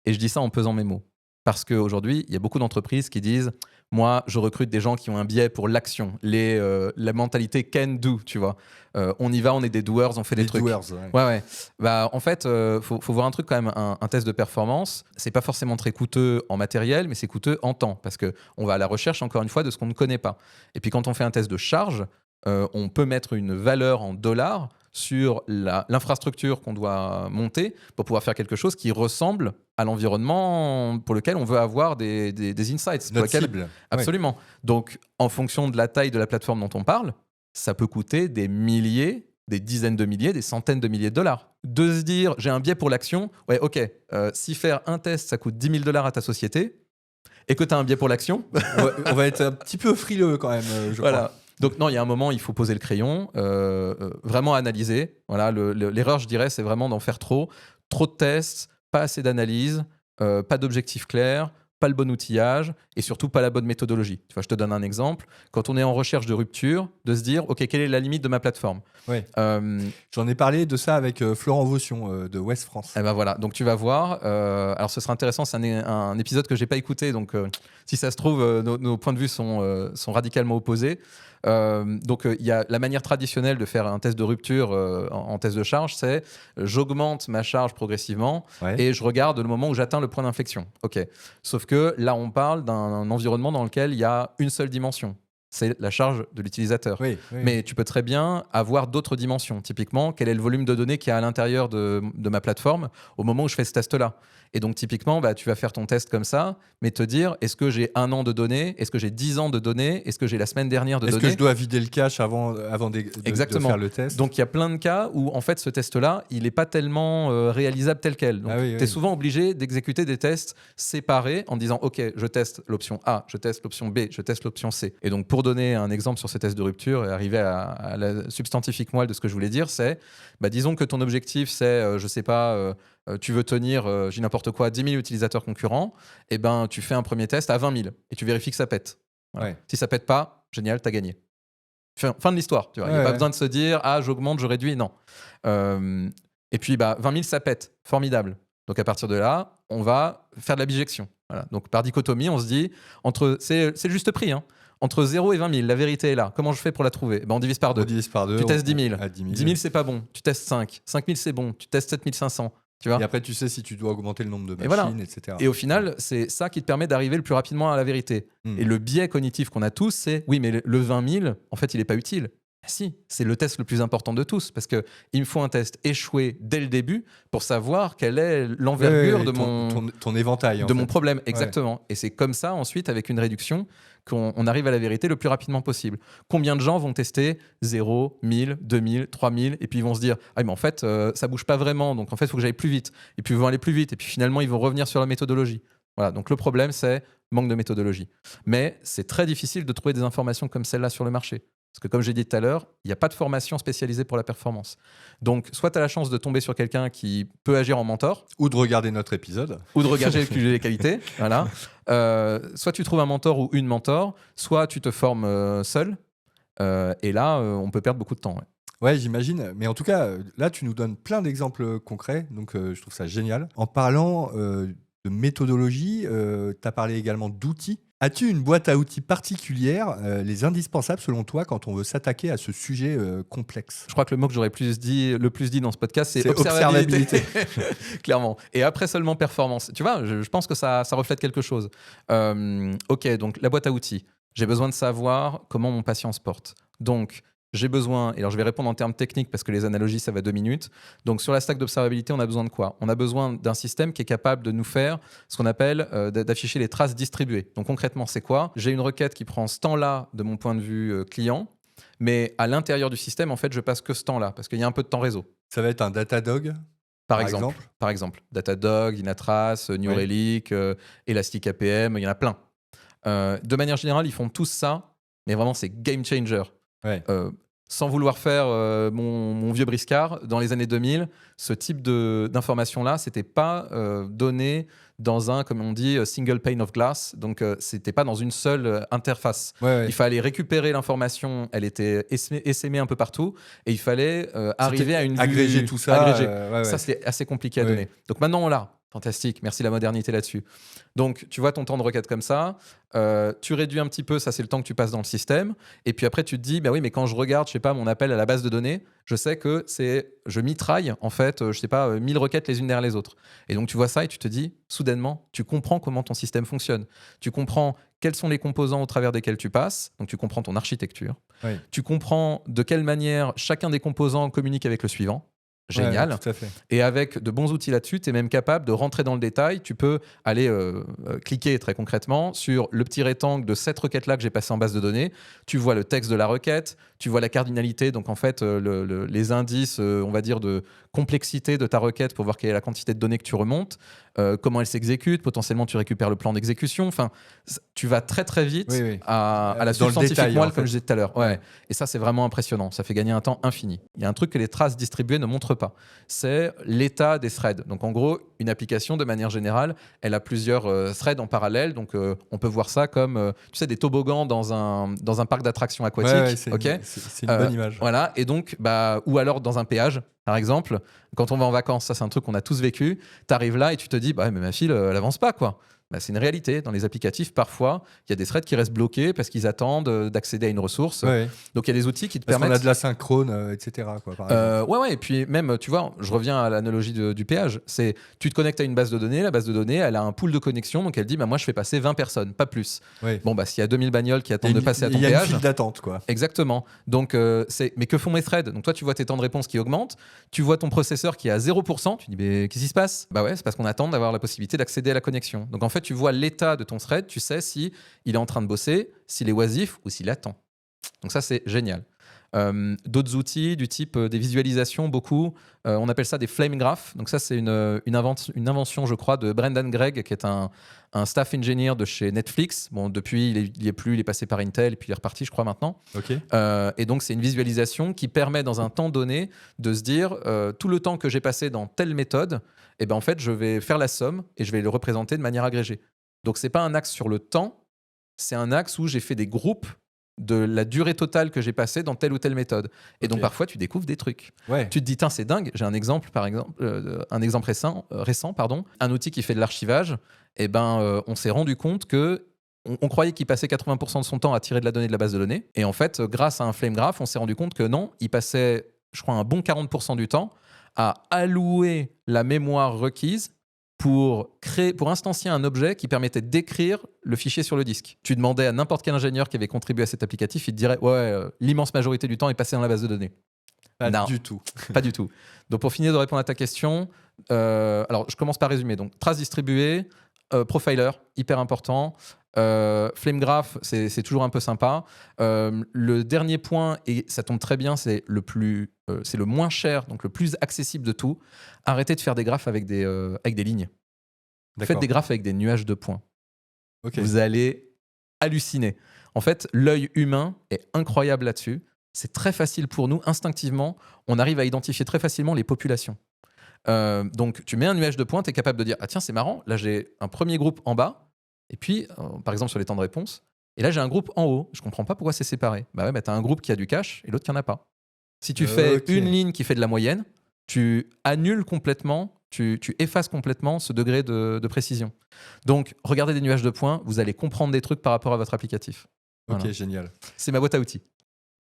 Et je dis ça en pesant mes mots. Parce qu'aujourd'hui, il y a beaucoup d'entreprises qui disent « Moi, je recrute des gens qui ont un biais pour l'action. » La mentalité can do, tu vois. On y va, on est des doers, on fait des trucs. Doers, Ouais. En fait, faut voir un truc quand même. Un test de performance, c'est pas forcément très coûteux en matériel, mais c'est coûteux en temps. Parce qu'on va à la recherche, encore une fois, de ce qu'on ne connaît pas. Et puis quand on fait un test de charge, on peut mettre une valeur en dollars sur l'infrastructure qu'on doit monter pour pouvoir faire quelque chose qui ressemble à l'environnement pour lequel on veut avoir des insights. Notre cible. Absolument. Ouais. Donc, en fonction de la taille de la plateforme dont on parle, ça peut coûter des milliers, des dizaines de milliers, des centaines de milliers de dollars. De se dire, j'ai un biais pour l'action, ouais, ok, si faire un test, ça coûte 10 000 dollars à ta société, et que tu as un biais pour l'action... on va être un petit peu frileux quand même, je crois. Donc non, il y a un moment, il faut poser le crayon, vraiment analyser. Voilà, l'erreur, je dirais, c'est vraiment d'en faire trop. Trop de tests, pas assez d'analyse, pas d'objectifs clairs, pas le bon outillage et surtout pas la bonne méthodologie. Tu vois, je te donne un exemple. Quand on est en recherche de rupture, de se dire, OK, quelle est la limite de ma plateforme ? Ouais. J'en ai parlé de ça avec Florent Vaution de West France. Et ben voilà, donc tu vas voir. Alors ce sera intéressant, c'est un épisode que j'ai pas écouté, donc si ça se trouve, nos points de vue sont radicalement opposés. Donc il y a la manière traditionnelle de faire un test de rupture en test de charge, c'est j'augmente ma charge progressivement et je regarde le moment où j'atteins le point d'inflexion. Ok. Sauf que là on parle d'un environnement dans lequel il y a une seule dimension. C'est la charge de l'utilisateur. Oui. Mais tu peux très bien avoir d'autres dimensions. Typiquement, quel est le volume de données qu'il y a à l'intérieur de ma plateforme au moment où je fais ce test-là. Et donc, typiquement, tu vas faire ton test comme ça, mais te dire, est-ce que j'ai 1 an de données ? Est-ce que j'ai 10 ans de données ? Est-ce que j'ai la semaine dernière de données ? Est-ce que je dois vider le cache avant de faire le test ? Donc, il y a plein de cas où, en fait, ce test-là, il n'est pas tellement réalisable tel quel. Donc, tu es souvent obligé d'exécuter des tests séparés en disant, OK, je teste l'option A, je teste l'option B, je teste l'option C. Et donc, pour donner un exemple sur ces tests de rupture et arriver à la substantifique moelle de ce que je voulais dire, c'est, disons que ton objectif, c'est, je sais pas, tu veux tenir, j'ai n'importe quoi, 10 000 utilisateurs concurrents, et tu fais un premier test à 20 000 et tu vérifies que ça pète. Voilà. Ouais. Si ça pète pas, génial, t'as gagné. Fin de l'histoire, tu vois. Il n'y a pas besoin de se dire, j'augmente, je réduis, non. Et puis, 20 000, ça pète, formidable. Donc à partir de là, on va faire de la bijection. Voilà. Donc par dichotomie, on se dit, c'est le juste prix, hein. Entre 0 et 20 000, la vérité est là. Comment je fais pour la trouver ? On divise par 2. Tu testes 10 000. 10 000, c'est pas bon. Tu testes 5. 5 000, c'est bon. Tu testes 7 500. Tu vois ? Et après, tu sais si tu dois augmenter le nombre de machines, etc. Et au final, c'est ça qui te permet d'arriver le plus rapidement à la vérité. Et le biais cognitif qu'on a tous, c'est oui, mais le 20 000, en fait, il n'est pas utile. Si, c'est le test le plus important de tous, parce qu'il me faut un test échoué dès le début pour savoir quelle est l'envergure de ton éventail. De mon problème, exactement. Ouais. Et c'est comme ça, ensuite, avec une réduction, qu'on arrive à la vérité le plus rapidement possible. Combien de gens vont tester 0, 1000, 2000, 3000, et puis ils vont se dire « Ah, mais en fait, ça bouge pas vraiment, donc en fait, il faut que j'aille plus vite. » Et puis ils vont aller plus vite, et puis finalement, ils vont revenir sur la méthodologie. Voilà, donc le problème, c'est manque de méthodologie. Mais c'est très difficile de trouver des informations comme celle-là sur le marché. Parce que comme j'ai dit tout à l'heure, il n'y a pas de formation spécialisée pour la performance. Donc, soit tu as la chance de tomber sur quelqu'un qui peut agir en mentor. Ou de regarder notre épisode. Ou de regarder le QG des qualités. Voilà. Soit tu trouves un mentor ou une mentor, soit tu te formes seul. Et là, on peut perdre beaucoup de temps. Ouais, j'imagine. Mais en tout cas, là, tu nous donnes plein d'exemples concrets. Donc, je trouve ça génial. En parlant de méthodologie, tu as parlé également d'outils. As-tu une boîte à outils particulière, les indispensables selon toi quand on veut s'attaquer à ce sujet complexe ? Je crois que le mot que j'aurais le plus dit dans ce podcast, c'est observabilité. Clairement. Et après seulement performance. Tu vois, je pense que ça reflète quelque chose. Ok, donc la boîte à outils. J'ai besoin de savoir comment mon patient se porte. Donc, j'ai besoin, et alors je vais répondre en termes techniques parce que les analogies, ça va 2 minutes. Donc, sur la stack d'observabilité, on a besoin de quoi ? On a besoin d'un système qui est capable de nous faire ce qu'on appelle d'afficher les traces distribuées. Donc, concrètement, c'est quoi ? J'ai une requête qui prend ce temps-là de mon point de vue client Mais à l'intérieur du système, en fait, je passe que ce temps-là, parce qu'il y a un peu de temps réseau. Ça va être un Datadog, Par exemple, Datadog, Dynatrace, New Relic, Elastic APM, il y en a plein. De manière générale, ils font tous ça, mais vraiment, c'est game changer. Ouais. Sans vouloir faire mon vieux briscard, dans les années 2000, ce type d'information-là, c'était pas donné dans un, comme on dit, single pane of glass. Donc, c'était pas dans une seule interface. Ouais. Il fallait récupérer l'information, elle était essaimée un peu partout, et il fallait arriver à une vue... Agréger tout ça. Agréger. Ça, c'est assez compliqué à donner. Donc maintenant, on l'a. Fantastique, merci la modernité là-dessus. Donc, tu vois ton temps de requête comme ça, tu réduis un petit peu, ça c'est le temps que tu passes dans le système, et puis après tu te dis, bah oui, mais quand je regarde, je sais pas, mon appel à la base de données, je sais que je mitraille, en fait, je sais pas, 1000 requêtes les unes derrière les autres. Et donc tu vois ça et tu te dis, soudainement, tu comprends comment ton système fonctionne. Tu comprends quels sont les composants au travers desquels tu passes, donc tu comprends ton architecture. Oui. Tu comprends de quelle manière chacun des composants communique avec le suivant. Génial. Ouais, tout à fait. Et avec de bons outils là-dessus, tu es même capable de rentrer dans le détail. Tu peux aller cliquer très concrètement sur le petit rectangle de cette requête-là que j'ai passée en base de données. Tu vois le texte de la requête, tu vois la cardinalité, donc en fait les indices, on va dire, de complexité de ta requête pour voir quelle est la quantité de données que tu remontes, comment elle s'exécute, potentiellement tu récupères le plan d'exécution. Enfin, tu vas très très vite à la suite scientifique moelle, comme je disais tout à l'heure. Ouais. Et ça, c'est vraiment impressionnant. Ça fait gagner un temps infini. Il y a un truc que les traces distribuées ne montrent pas. C'est l'état des threads. Donc en gros, une application, de manière générale, elle a plusieurs threads en parallèle. Donc on peut voir ça comme tu sais, des toboggans dans un parc d'attractions aquatiques. C'est une bonne image. Voilà. Et donc, ou alors dans un péage, par exemple, quand on va en vacances, ça c'est un truc qu'on a tous vécu. Tu arrives là et tu te dis, mais ma file, elle avance pas, quoi. C'est une réalité. Dans les applicatifs, parfois, il y a des threads qui restent bloqués parce qu'ils attendent d'accéder à une ressource. Ouais. Donc, il y a des outils qui te parce permettent... qu'on a de la synchrone, etc. Ouais. Et puis même, tu vois, je reviens à l'analogie du péage. C'est, tu te connectes à une base de données. La base de données, elle a un pool de connexion. Donc, elle dit, moi, je fais passer 20 personnes, pas plus. Ouais. Bon, s'il y a 2000 bagnoles qui attendent de passer à ton péage... Il y a une file d'attente, quoi. Exactement. Donc, mais que font mes threads? Donc, toi, tu vois tes temps de réponse qui augmentent. Tu vois ton processeur qui est à 0%. Tu dis, mais qu'est-ce qui se passe? C'est parce qu'on attend d'avoir la possibilité d'accéder à la connexion. Donc, en fait, tu vois l'état de ton thread, tu sais si il est en train de bosser, s'il est oisif ou s'il attend. Donc ça, c'est génial. D'autres outils du type des visualisations, beaucoup. On appelle ça des flame graphs. Donc ça, c'est une invention, je crois, de Brendan Gregg, qui est un staff engineer de chez Netflix. Bon, depuis, il y est plus, il est passé par Intel et puis il est reparti, je crois, maintenant. Okay. Et donc, c'est une visualisation qui permet, dans un temps donné, de se dire tout le temps que j'ai passé dans telle méthode, en fait, je vais faire la somme et je vais le représenter de manière agrégée. Donc, ce n'est pas un axe sur le temps, c'est un axe où j'ai fait des groupes de la durée totale que j'ai passée dans telle ou telle méthode. Et donc, parfois, tu découvres des trucs. Ouais. Tu te dis, c'est dingue. J'ai un exemple, un exemple récent, un outil qui fait de l'archivage. On s'est rendu compte que on croyait qu'il passait 80% de son temps à tirer de la donnée de la base de données. Et en fait, grâce à un flame graph, on s'est rendu compte que non, il passait, je crois, un bon 40% du temps à allouer la mémoire requise pour instancier un objet qui permettait d'écrire le fichier sur le disque. Tu demandais à n'importe quel ingénieur qui avait contribué à cet applicatif, il te dirait l'immense majorité du temps est passé dans la base de données. Pas du tout. Pas du tout. Donc pour finir de répondre à ta question, alors je commence par résumer. Donc traces distribuées, profiler, hyper important. Flame graph, c'est toujours un peu sympa. Le dernier point, et ça tombe très bien, c'est le moins cher, donc le plus accessible de tout. Arrêtez de faire des graphes avec des lignes. Faites des graphes avec des nuages de points. Okay. Vous allez halluciner. En fait, l'œil humain est incroyable là-dessus. C'est très facile pour nous, instinctivement, on arrive à identifier très facilement les populations. Donc, tu mets un nuage de points, tu es capable de dire « Ah tiens, c'est marrant, là j'ai un premier groupe en bas, et puis, par exemple sur les temps de réponse, et là j'ai un groupe en haut, je comprends pas pourquoi c'est séparé. » Tu as un groupe qui a du cache et l'autre qui en a pas. Si tu fais une ligne qui fait de la moyenne, tu annules complètement, tu effaces complètement ce degré de précision. Donc, regardez des nuages de points, vous allez comprendre des trucs par rapport à votre applicatif. Ok, voilà. Génial. C'est ma boîte à outils.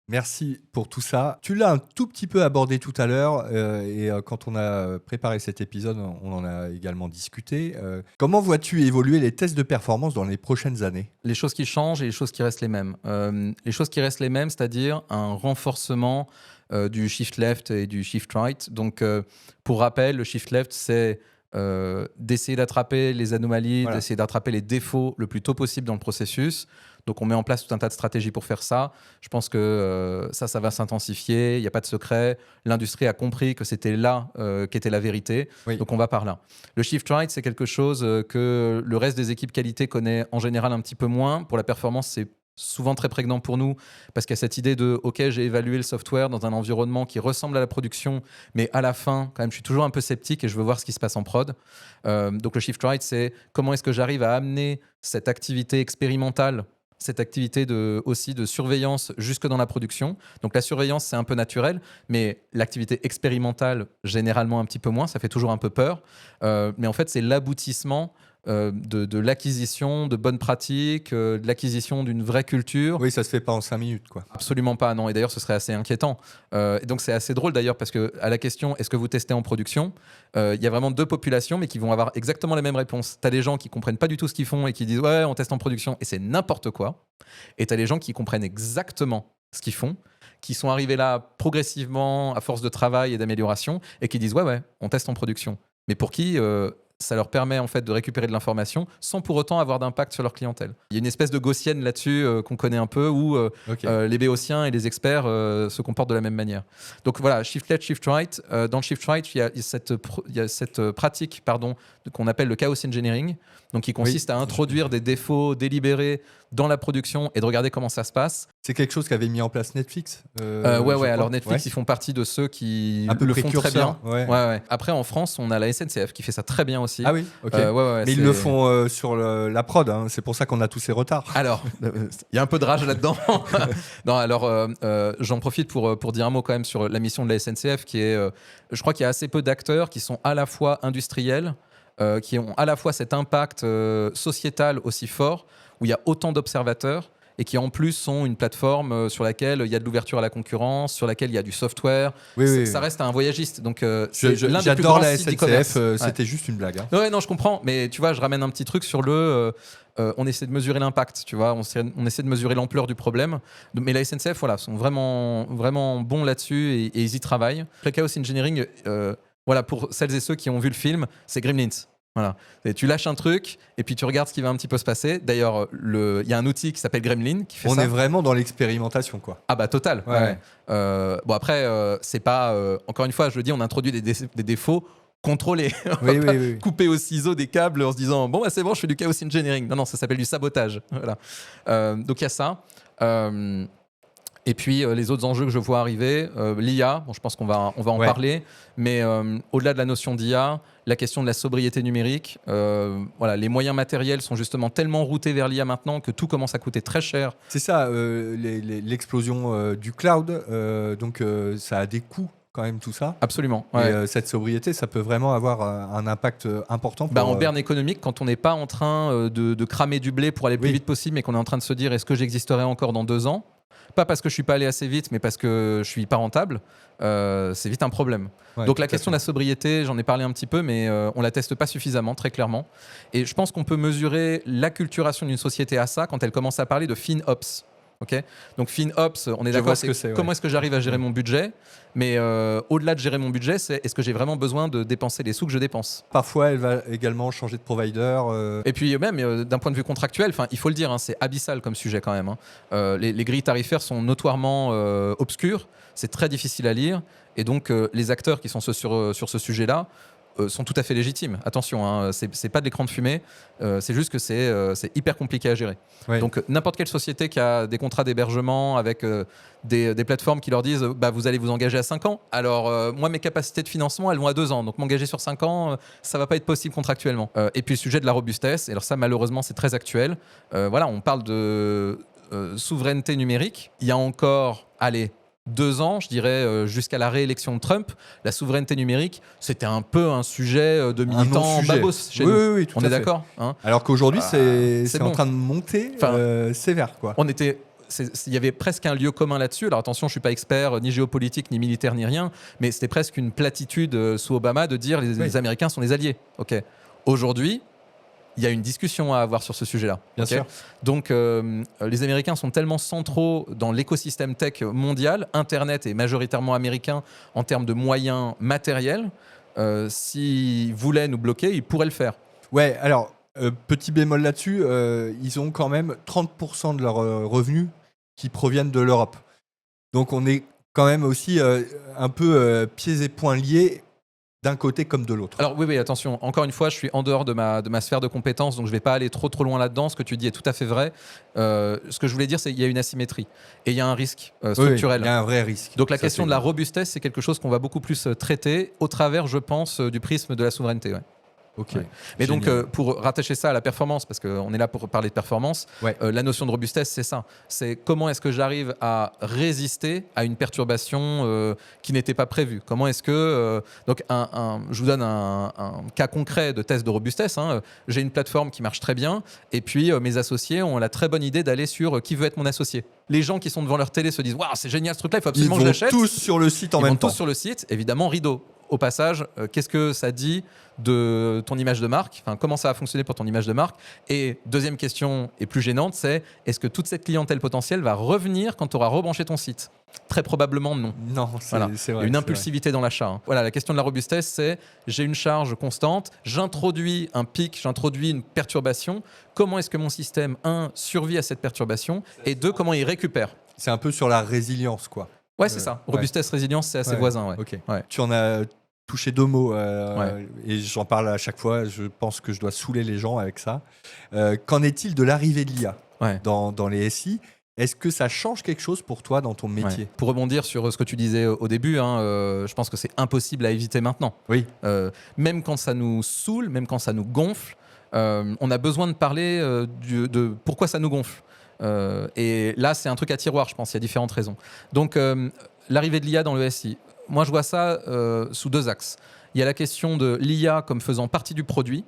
Merci pour tout ça. Tu l'as un tout petit peu abordé tout à l'heure et quand on a préparé cet épisode, on en a également discuté. Comment vois-tu évoluer les tests de performance dans les prochaines années? Les choses qui changent et les choses qui restent les mêmes. Les choses qui restent les mêmes, c'est-à-dire un renforcement du shift left et du shift right. Donc, pour rappel, le shift left, c'est d'essayer d'attraper les anomalies, Voilà. d'essayer d'attraper les défauts le plus tôt possible dans le processus. Donc on met en place tout un tas de stratégies pour faire ça. Je pense que ça va s'intensifier, il n'y a pas de secret. L'industrie a compris que c'était là qu'était la vérité, Oui. donc on va par là. Le shift right, c'est quelque chose que le reste des équipes qualité connaît en général un petit peu moins. Pour la performance, c'est souvent très prégnant pour nous parce qu'il y a cette idée de ok, j'ai évalué le software dans un environnement qui ressemble à la production, mais à la fin quand même je suis toujours un peu sceptique et je veux voir ce qui se passe en prod. Donc le shift right, c'est comment est-ce que j'arrive à amener cette activité expérimentale, cette activité aussi de surveillance jusque dans la production. Donc la surveillance, c'est un peu naturel, mais l'activité expérimentale, généralement un petit peu moins, ça fait toujours un peu peur. Mais en fait, c'est l'aboutissement de l'acquisition de bonnes pratiques, de l'acquisition d'une vraie culture. Oui, ça se fait pas en 5 minutes, quoi. Absolument pas, non. Et d'ailleurs, ce serait assez inquiétant. Et donc, c'est assez drôle d'ailleurs parce que à la question est-ce que vous testez en production, il y a vraiment deux populations, mais qui vont avoir exactement les mêmes réponses. Tu as des gens qui comprennent pas du tout ce qu'ils font et qui disent ouais, on teste en production et c'est n'importe quoi. Et tu as des gens qui comprennent exactement ce qu'ils font, qui sont arrivés là progressivement à force de travail et d'amélioration et qui disent ouais, on teste en production. Mais pour qui ça leur permet en fait de récupérer de l'information sans pour autant avoir d'impact sur leur clientèle. Il y a une espèce de gaussienne là-dessus qu'on connaît un peu où les béotiens et les experts se comportent de la même manière. Donc voilà, shift left, shift right. Dans le shift right, il y a cette pratique qu'on appelle le chaos engineering, donc qui consiste à introduire des défauts délibérés dans la production et de regarder comment ça se passe. C'est quelque chose qu'avait mis en place Netflix. Ouais. Alors Netflix, ils font partie de ceux qui le font très bien. Ouais. Après, en France, on a la SNCF qui fait ça très bien aussi. Ah oui, ok. Mais ils le font sur la prod, hein. C'est pour ça qu'on a tous ces retards. Alors, il y a un peu de rage là-dedans. Non, alors, j'en profite pour dire un mot quand même sur la mission de la SNCF, qui est, je crois qu'il y a assez peu d'acteurs qui sont à la fois industriels, qui ont à la fois cet impact sociétal aussi fort, où il y a autant d'observateurs, et qui en plus sont une plateforme sur laquelle il y a de l'ouverture à la concurrence, sur laquelle il y a du software. Ça reste un voyagiste. Donc, c'est l'un des plus grands sites d'e-commerce. C'était juste une blague. Hein. Ouais, non, je comprends. Mais tu vois, je ramène un petit truc sur on essaie de mesurer l'impact, tu vois. On essaie de mesurer l'ampleur du problème. Mais la SNCF, voilà, sont vraiment, vraiment bons là-dessus et ils y travaillent. Le chaos engineering, pour celles et ceux qui ont vu le film, c'est Gremlins. Voilà. Et tu lâches un truc et puis tu regardes ce qui va un petit peu se passer. D'ailleurs, il y a un outil qui s'appelle Gremlin qui fait ça. On est vraiment dans l'expérimentation, quoi. Ah bah total. Ouais. Bon après, c'est pas. Encore une fois, je le dis, on introduit des défauts contrôlés. Oui. Couper au ciseau des câbles en se disant bon, c'est bon, je fais du chaos engineering. Non, ça s'appelle du sabotage. Voilà. Donc il y a ça. Et puis les autres enjeux que je vois arriver, l'IA, je pense qu'on va en parler, mais au-delà de la notion d'IA, la question de la sobriété numérique, les moyens matériels sont justement tellement routés vers l'IA maintenant que tout commence à coûter très cher. C'est ça, l'explosion du cloud, donc ça a des coûts quand même tout ça. Absolument. Et cette sobriété, ça peut vraiment avoir un impact important. En berne économique, quand on n'est pas en train de cramer du blé pour aller le plus vite possible, mais qu'on est en train de se dire est-ce que j'existerai encore dans 2 ans ? Pas parce que je suis pas allé assez vite, mais parce que je suis pas rentable, c'est vite un problème. Donc la question de la sobriété, j'en ai parlé un petit peu, mais on la teste pas suffisamment, très clairement. Et je pense qu'on peut mesurer l'acculturation d'une société à ça quand elle commence à parler de FinOps. Okay, donc FinOps, on est d'accord, c'est comment est-ce que j'arrive à gérer mon budget, mais au-delà de gérer mon budget, c'est est-ce que j'ai vraiment besoin de dépenser les sous que je dépense. Parfois, elle va également changer de provider. Et puis même d'un point de vue contractuel, il faut le dire, c'est abyssal comme sujet quand même. Les grilles tarifaires sont notoirement obscures, c'est très difficile à lire, et donc les acteurs qui sont sur ce sujet-là sont tout à fait légitimes. Attention, c'est pas de l'écran de fumée, c'est juste que c'est hyper compliqué à gérer. Ouais. Donc n'importe quelle société qui a des contrats d'hébergement avec des plateformes qui leur disent vous allez vous engager à 5 ans. Alors moi mes capacités de financement elles vont à 2 ans, donc m'engager sur 5 ans ça va pas être possible contractuellement. Et puis le sujet de la robustesse, et alors ça malheureusement c'est très actuel. On parle de souveraineté numérique. Il y a encore 2 ans, je dirais, jusqu'à la réélection de Trump, la souveraineté numérique, c'était un peu un sujet de militants babos chez nous. Oui, on est d'accord, hein. Alors qu'aujourd'hui, c'est en train de monter sévère, quoi. Il y avait presque un lieu commun là-dessus. Alors attention, je ne suis pas expert ni géopolitique, ni militaire, ni rien, mais c'était presque une platitude sous Obama de dire les Américains sont les alliés. Okay. Aujourd'hui, il y a une discussion à avoir sur ce sujet-là. Bien sûr. Donc, les Américains sont tellement centraux dans l'écosystème tech mondial, Internet est majoritairement américain en termes de moyens matériels, s'ils voulaient nous bloquer, ils pourraient le faire. Ouais, alors, petit bémol là-dessus, ils ont quand même 30% de leurs revenus qui proviennent de l'Europe. Donc on est quand même aussi un peu pieds et poings liés d'un côté comme de l'autre. Alors oui, attention, encore une fois, je suis en dehors de ma sphère de compétences, donc je ne vais pas aller trop loin là-dedans. Ce que tu dis est tout à fait vrai. Ce que je voulais dire, c'est qu'il y a une asymétrie et il y a un risque structurel. Oui, il y a un vrai risque. Donc la question de la robustesse, c'est quelque chose qu'on va beaucoup plus traiter au travers, je pense, du prisme de la souveraineté. Ouais. Ok. Ouais. Mais donc, pour rattacher ça à la performance, parce qu'on est là pour parler de performance, la notion de robustesse, c'est ça. C'est comment est-ce que j'arrive à résister à une perturbation qui n'était pas prévue. Comment est-ce que... donc, je vous donne un cas concret de test de robustesse. J'ai une plateforme qui marche très bien, et puis mes associés ont la très bonne idée d'aller sur qui veut être mon associé. Les gens qui sont devant leur télé se disent « Waouh, c'est génial ce truc-là, il faut absolument que je l'achète ». Ils vont tous sur le site en même temps. Ils vont tous sur le site, évidemment, rideau. Au passage, qu'est-ce que ça dit de ton image de marque, enfin, comment ça va fonctionner pour ton image de marque. Et deuxième question, et plus gênante, c'est est-ce que toute cette clientèle potentielle va revenir quand tu auras rebranché ton site ? Très probablement non. Non, c'est vrai. Il y a une impulsivité dans l'achat. Voilà, la question de la robustesse, c'est j'ai une charge constante, j'introduis un pic, j'introduis une perturbation. Comment est-ce que mon système, 1, survit à cette perturbation et 2, comment il récupère ? C'est un peu sur la résilience, quoi. Ouais, c'est ça. Robustesse, résilience, c'est assez voisin. Ouais. Okay. Ouais. Tu en as touché 2 mots et j'en parle à chaque fois. Je pense que je dois saouler les gens avec ça. Qu'en est-il de l'arrivée de l'IA dans les SI ? Est-ce que ça change quelque chose pour toi dans ton métier ? Pour rebondir sur ce que tu disais au début, je pense que c'est impossible à éviter maintenant. Oui. Même quand ça nous saoule, même quand ça nous gonfle, on a besoin de parler de pourquoi ça nous gonfle. Et là, c'est un truc à tiroir, je pense. Il y a différentes raisons. Donc, l'arrivée de l'IA dans le SI. Moi, je vois ça sous 2 axes. Il y a la question de l'IA comme faisant partie du produit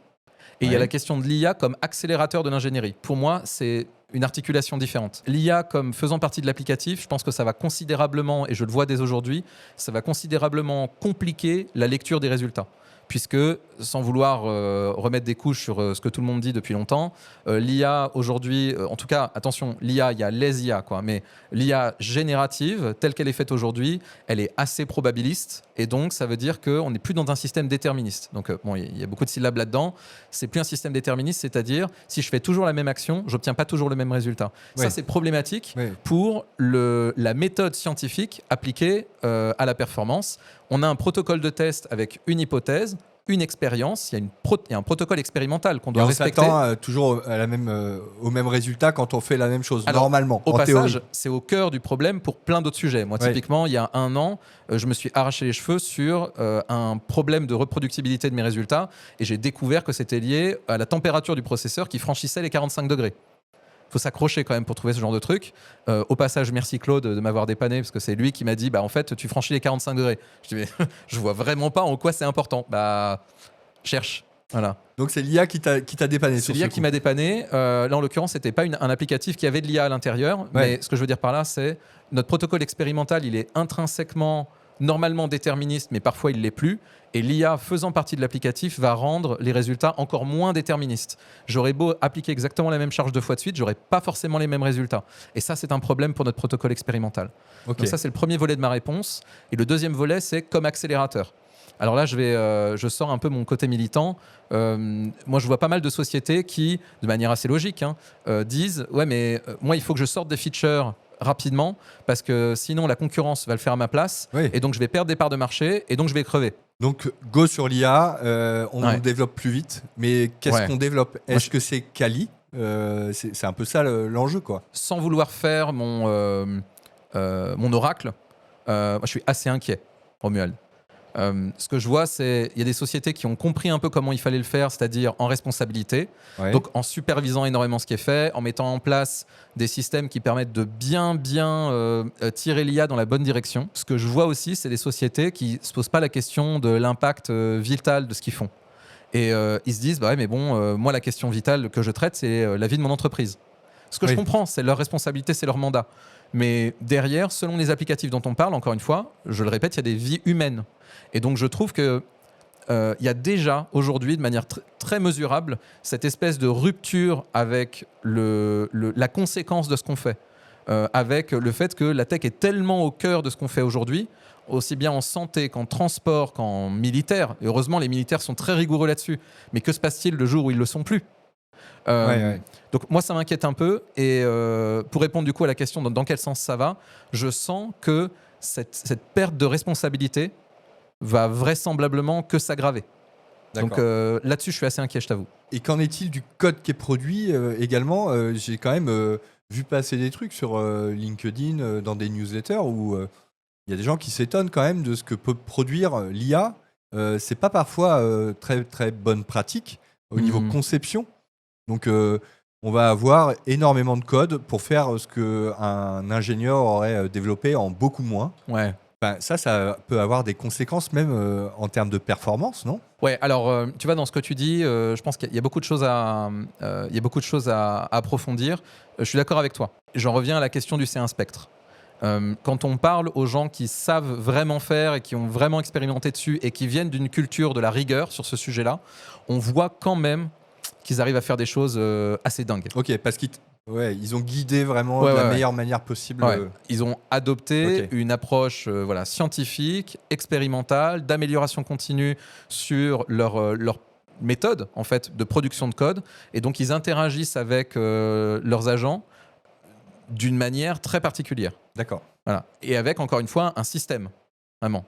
et il y a la question de l'IA comme accélérateur de l'ingénierie. Pour moi, c'est une articulation différente. L'IA comme faisant partie de l'applicatif, je pense que ça va considérablement, et je le vois dès aujourd'hui, ça va considérablement compliquer la lecture des résultats. Puisque, sans vouloir remettre des couches sur ce que tout le monde dit depuis longtemps, l'IA aujourd'hui, en tout cas, attention, l'IA, il y a les IA, quoi, mais l'IA générative, telle qu'elle est faite aujourd'hui, elle est assez probabiliste, et donc ça veut dire qu'on n'est plus dans un système déterministe. Donc, il y a beaucoup de syllabes là-dedans, c'est plus un système déterministe, c'est-à-dire, si je fais toujours la même action, j'obtiens pas toujours le même résultat. Ça, c'est problématique pour la méthode scientifique appliquée à la performance. On a un protocole de test avec une hypothèse, une expérience, il y a un protocole expérimental qu'on doit respecter. On s'attend toujours au même résultat quand on fait la même chose, normalement, au en passage, théorie. c'est au cœur du problème pour plein d'autres sujets. Moi, typiquement, il y a 1 an, je me suis arraché les cheveux sur un problème de reproductibilité de mes résultats et j'ai découvert que c'était lié à la température du processeur qui franchissait les 45 degrés. Il faut s'accrocher quand même pour trouver ce genre de truc. Au passage, merci Claude de m'avoir dépanné parce que c'est lui qui m'a dit en fait, tu franchis les 45 degrés. Je dis, mais je vois vraiment pas en quoi c'est important. Cherche. Voilà. Donc c'est l'IA qui t'a dépanné. C'est l'IA qui m'a dépanné. Là, en l'occurrence, c'était pas un applicatif qui avait de l'IA à l'intérieur. Mais ce que je veux dire par là, c'est notre protocole expérimental, il est intrinsèquement normalement déterministe, mais parfois il l'est plus. Et l'IA, faisant partie de l'applicatif, va rendre les résultats encore moins déterministes. J'aurais beau appliquer exactement la même charge 2 fois de suite, j'aurais pas forcément les mêmes résultats. Et ça, c'est un problème pour notre protocole expérimental. Donc ça, c'est le premier volet de ma réponse. Et le deuxième volet, c'est comme accélérateur. Alors là, je sors un peu mon côté militant. Moi, je vois pas mal de sociétés qui, de manière assez logique, disent « Ouais, mais moi, il faut que je sorte des features rapidement parce que sinon, la concurrence va le faire à ma place et donc je vais perdre des parts de marché et donc je vais crever. » Donc, go sur l'IA, on développe plus vite. Mais qu'est-ce qu'on développe ? Est-ce que c'est quali ? C'est un peu ça l'enjeu, quoi. Sans vouloir faire mon oracle, moi, je suis assez inquiet, Romuald. Ce que je vois, c'est qu'il y a des sociétés qui ont compris un peu comment il fallait le faire, c'est-à-dire en responsabilité, donc en supervisant énormément ce qui est fait, en mettant en place des systèmes qui permettent de bien tirer l'IA dans la bonne direction. Ce que je vois aussi, c'est des sociétés qui ne se posent pas la question de l'impact vital de ce qu'ils font. Et ils se disent, moi, la question vitale que je traite, c'est la vie de mon entreprise. Ce que je comprends, c'est leur responsabilité, c'est leur mandat. Mais derrière, selon les applicatifs dont on parle, encore une fois, je le répète, il y a des vies humaines. Et donc, je trouve qu'il y a déjà aujourd'hui, de manière très mesurable, cette espèce de rupture avec la conséquence de ce qu'on fait. avec le fait que la tech est tellement au cœur de ce qu'on fait aujourd'hui, aussi bien en santé qu'en transport qu'en militaire. Et heureusement, les militaires sont très rigoureux là-dessus. Mais que se passe-t-il le jour où ils ne le sont plus ? Donc moi, ça m'inquiète un peu. Et pour répondre du coup à la question dans quel sens ça va, je sens que cette perte de responsabilité va vraisemblablement que s'aggraver. Donc là-dessus, je suis assez inquiet, je t'avoue. Et qu'en est-il du code qui est produit également J'ai quand même vu passer des trucs sur LinkedIn, dans des newsletters où il y a des gens qui s'étonnent quand même de ce que peut produire l'IA. C'est pas parfois très, très bonne pratique au niveau conception. Donc, on va avoir énormément de code pour faire ce qu'un ingénieur aurait développé en beaucoup moins. Ouais. Ben, ça peut avoir des conséquences même en termes de performance, non ? Ouais, alors tu vois, dans ce que tu dis, je pense qu'il y a beaucoup de choses à approfondir. Je suis d'accord avec toi. J'en reviens à la question du C1 Spectre. Quand on parle aux gens qui savent vraiment faire et qui ont vraiment expérimenté dessus et qui viennent d'une culture de la rigueur sur ce sujet-là, on voit quand même qu'ils arrivent à faire des choses assez dingues. Ok, parce qu'ils ont guidé vraiment de la meilleure manière possible. Ils ont adopté une approche scientifique, expérimentale, d'amélioration continue sur leur méthode en fait, de production de code. Et donc, ils interagissent avec leurs agents d'une manière très particulière. D'accord. Voilà. Et avec, encore une fois, un système. Vraiment.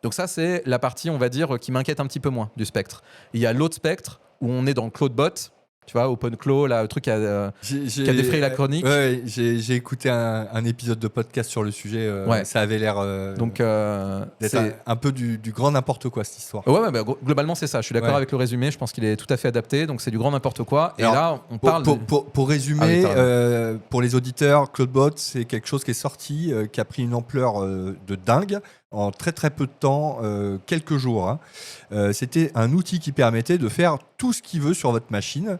Donc ça, c'est la partie, on va dire, qui m'inquiète un petit peu moins du spectre. Il y a l'autre spectre où on est dans CloudBot, tu vois, OpenClaw, là, le truc qui a défrayé la chronique. Ouais, j'ai écouté un épisode de podcast sur le sujet. Ça avait l'air d'être un peu du grand n'importe quoi, cette histoire. Ouais, bah, globalement, c'est ça. Je suis d'accord avec le résumé. Je pense qu'il est tout à fait adapté. Donc, c'est du grand n'importe quoi. Alors, et là, on parle... Pour résumer, pour les auditeurs, CloudBot, c'est quelque chose qui est sorti, qui a pris une ampleur de dingue en très très peu de temps, quelques jours. Hein. C'était un outil qui permettait de faire tout ce qu'il veut sur votre machine.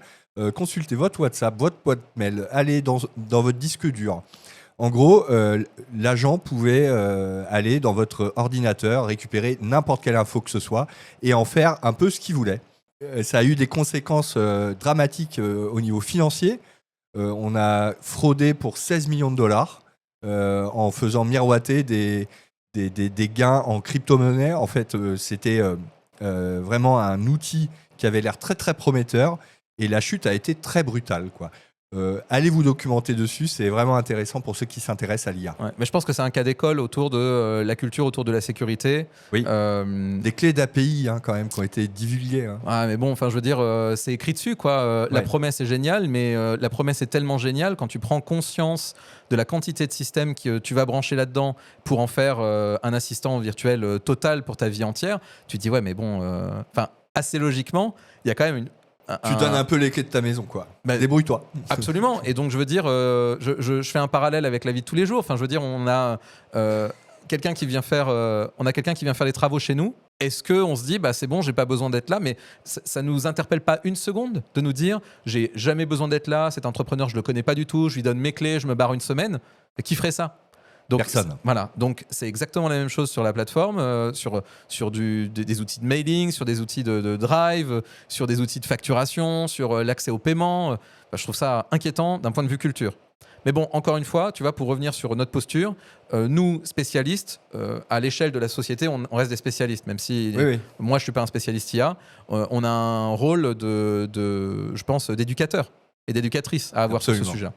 Consultez votre WhatsApp, votre boîte mail, allez dans votre disque dur. En gros, l'agent pouvait aller dans votre ordinateur, récupérer n'importe quelle info que ce soit et en faire un peu ce qu'il voulait. Ça a eu des conséquences dramatiques au niveau financier. On a fraudé pour 16 millions de dollars en faisant miroiter des gains en crypto-monnaie. En fait, c'était vraiment un outil qui avait l'air très très prometteur et la chute a été très brutale, quoi. Allez vous documenter dessus, c'est vraiment intéressant pour ceux qui s'intéressent à l'IA. Ouais, mais je pense que c'est un cas d'école autour de la culture, autour de la sécurité. Oui. Des clés d'API quand même qui ont été divulguées. Hein. Ah, mais bon, enfin, je veux dire, c'est écrit dessus, quoi. La promesse est géniale, mais la promesse est tellement géniale quand tu prends conscience de la quantité de systèmes que tu vas brancher là-dedans pour en faire un assistant virtuel total pour ta vie entière. Tu te dis, ouais, mais bon, assez logiquement, il y a quand même tu donnes un peu les clés de ta maison, quoi. Débrouille-toi. Absolument. Et donc, je veux dire, je fais un parallèle avec la vie de tous les jours. Enfin, je veux dire, on a quelqu'un qui vient faire les travaux chez nous. Est-ce qu'on se dit, c'est bon, j'ai pas besoin d'être là, mais ça nous interpelle pas une seconde de nous dire, j'ai jamais besoin d'être là, cet entrepreneur, je le connais pas du tout, je lui donne mes clés, je me barre une semaine. Qui ferait ça ? Donc, personne. Voilà, donc c'est exactement la même chose sur la plateforme, sur des outils de mailing, sur des outils de drive, sur des outils de facturation, sur l'accès au paiement. Je trouve ça inquiétant d'un point de vue culture. Mais bon, encore une fois, tu vois, pour revenir sur notre posture, nous, spécialistes, à l'échelle de la société, on reste des spécialistes, même si moi, je ne suis pas un spécialiste IA. On a un rôle je pense, d'éducateur et d'éducatrice à avoir sur ce sujet-là.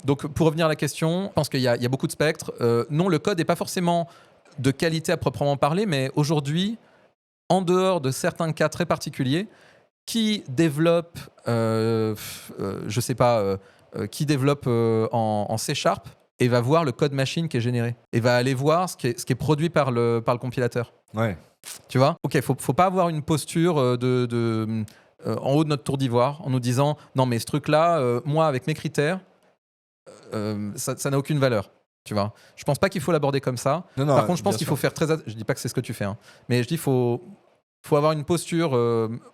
Donc, pour revenir à la question, je pense qu'il y a beaucoup de spectres. Non, le code n'est pas forcément de qualité à proprement parler, mais aujourd'hui, en dehors de certains cas très particuliers, qui développe, qui développe en C# et va voir le code machine qui est généré et va aller voir ce qui est produit par le compilateur. Ouais. Tu vois ? Ok, faut pas avoir une posture en haut de notre tour d'ivoire en nous disant non mais ce truc-là, moi avec mes critères, ça n'a aucune valeur. Tu vois ? Je pense pas qu'il faut l'aborder comme ça. Non, par contre, je pense qu'il faut faire très... Je dis pas que c'est ce que tu fais, mais je dis faut avoir une posture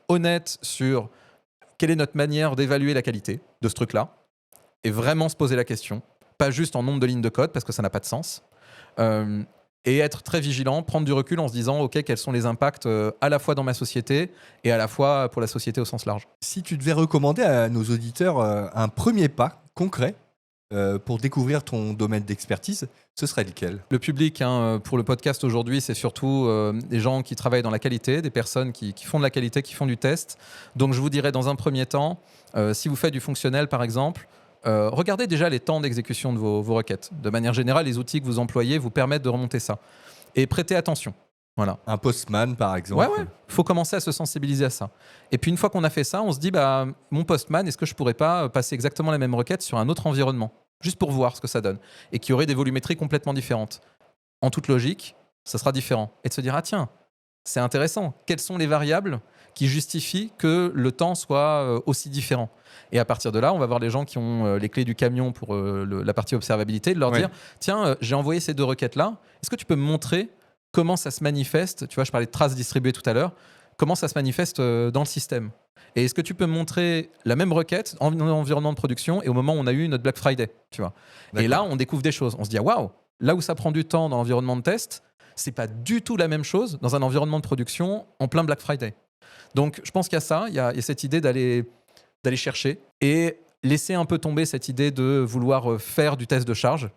honnête sur quelle est notre manière d'évaluer la qualité de ce truc-là et vraiment se poser la question, pas juste en nombre de lignes de code parce que ça n'a pas de sens, et être très vigilant, prendre du recul en se disant ok, quels sont les impacts à la fois dans ma société et à la fois pour la société au sens large. Si tu devais recommander à nos auditeurs un premier pas concret pour découvrir ton domaine d'expertise, ce serait lequel ? Le public pour le podcast aujourd'hui, c'est surtout des gens qui travaillent dans la qualité, des personnes qui font de la qualité, qui font du test. Donc je vous dirais dans un premier temps, si vous faites du fonctionnel par exemple, regardez déjà les temps d'exécution de vos requêtes. De manière générale, les outils que vous employez vous permettent de remonter ça. Et prêtez attention. Voilà. Un Postman, par exemple. Ouais. Faut commencer à se sensibiliser à ça. Et puis une fois qu'on a fait ça, on se dit, mon Postman, est-ce que je pourrais pas passer exactement la même requête sur un autre environnement, juste pour voir ce que ça donne, et qui aurait des volumétries complètement différentes. En toute logique, ça sera différent. Et de se dire, tiens, c'est intéressant. Quelles sont les variables qui justifient que le temps soit aussi différent ? Et à partir de là, on va voir les gens qui ont les clés du camion pour la partie observabilité, de leur dire, tiens, j'ai envoyé ces 2 requêtes-là, est-ce que tu peux me montrer comment ça se manifeste ? Tu vois, je parlais de traces distribuées tout à l'heure. Comment ça se manifeste dans le système ? Et est-ce que tu peux me montrer la même requête en environnement de production et au moment où on a eu notre Black Friday, tu vois ? Et là, on découvre des choses. On se dit, waouh, là où ça prend du temps dans l'environnement de test, c'est pas du tout la même chose dans un environnement de production en plein Black Friday. Donc, je pense qu'il y a ça, il y a cette idée d'aller chercher et laisser un peu tomber cette idée de vouloir faire du test de charge.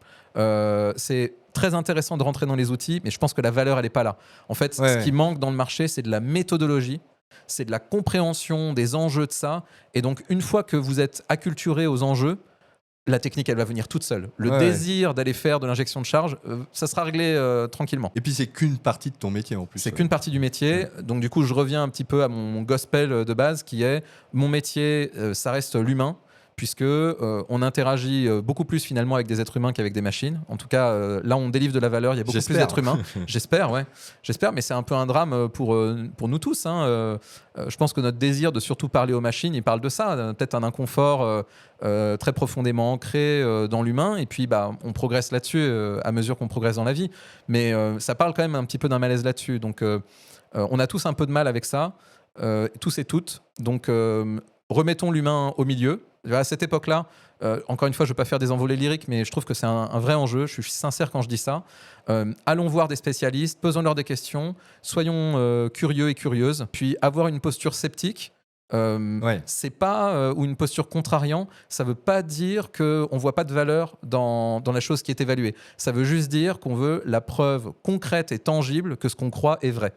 C'est très intéressant de rentrer dans les outils, mais je pense que la valeur, elle n'est pas là. En fait, ce qui manque dans le marché, c'est de la méthodologie, c'est de la compréhension des enjeux de ça. Et donc, une fois que vous êtes acculturé aux enjeux, la technique, elle va venir toute seule. Le désir d'aller faire de l'injection de charge, ça sera réglé tranquillement. Et puis, c'est qu'une partie de ton métier en plus. C'est qu'une partie du métier. Donc, du coup, je reviens un petit peu à mon gospel de base qui est mon métier, ça reste l'humain. Puisque on interagit beaucoup plus finalement avec des êtres humains qu'avec des machines. En tout cas, là, on délivre de la valeur. Il y a beaucoup plus d'êtres humains. J'espère, mais c'est un peu un drame pour nous tous. Je pense que notre désir de surtout parler aux machines, il parle de ça. Peut-être un inconfort très profondément ancré dans l'humain. Et puis, on progresse là-dessus à mesure qu'on progresse dans la vie. Mais ça parle quand même un petit peu d'un malaise là-dessus. Donc, on a tous un peu de mal avec ça, tous et toutes. Donc, remettons l'humain au milieu. À cette époque-là, encore une fois, je ne veux pas faire des envolées lyriques, mais je trouve que c'est un vrai enjeu. Je suis sincère quand je dis ça. Allons voir des spécialistes, posons-leur des questions, soyons curieux et curieuses, puis avoir une posture sceptique. C'est pas ou une posture contrariant, ça veut pas dire qu'on voit pas de valeur dans la chose qui est évaluée. Ça veut juste dire qu'on veut la preuve concrète et tangible que ce qu'on croit est vrai.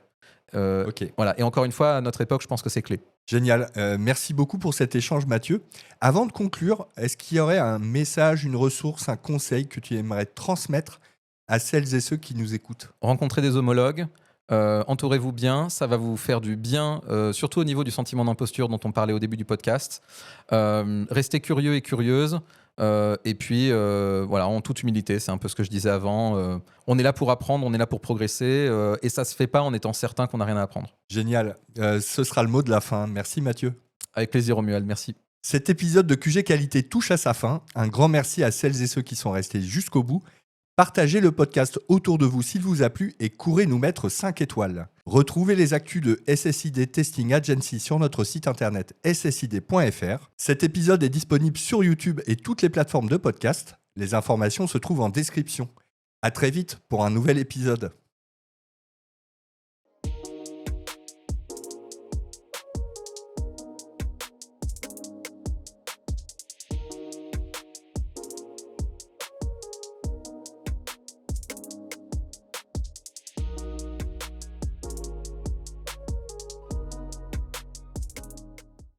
Voilà. Et encore une fois, à notre époque, je pense que c'est clé. Génial. Merci beaucoup pour cet échange, Mathieu. Avant de conclure, est-ce qu'il y aurait un message, une ressource, un conseil que tu aimerais transmettre à celles et ceux qui nous écoutent ? Rencontrez des homologues, entourez-vous bien, ça va vous faire du bien, surtout au niveau du sentiment d'imposture dont on parlait au début du podcast. Restez curieux et curieuses. Et puis, en toute humilité, c'est un peu ce que je disais avant. On est là pour apprendre, on est là pour progresser, et ça se fait pas en étant certain qu'on n'a rien à apprendre. Génial. Ce sera le mot de la fin. Merci Mathieu. Avec plaisir, Romuald. Merci. Cet épisode de QG Qualité touche à sa fin. Un grand merci à celles et ceux qui sont restés jusqu'au bout. Partagez le podcast autour de vous s'il vous a plu et courez nous mettre 5 étoiles. Retrouvez les actus de SSID Testing Agency sur notre site internet ssid.fr. Cet épisode est disponible sur YouTube et toutes les plateformes de podcast. Les informations se trouvent en description. À très vite pour un nouvel épisode.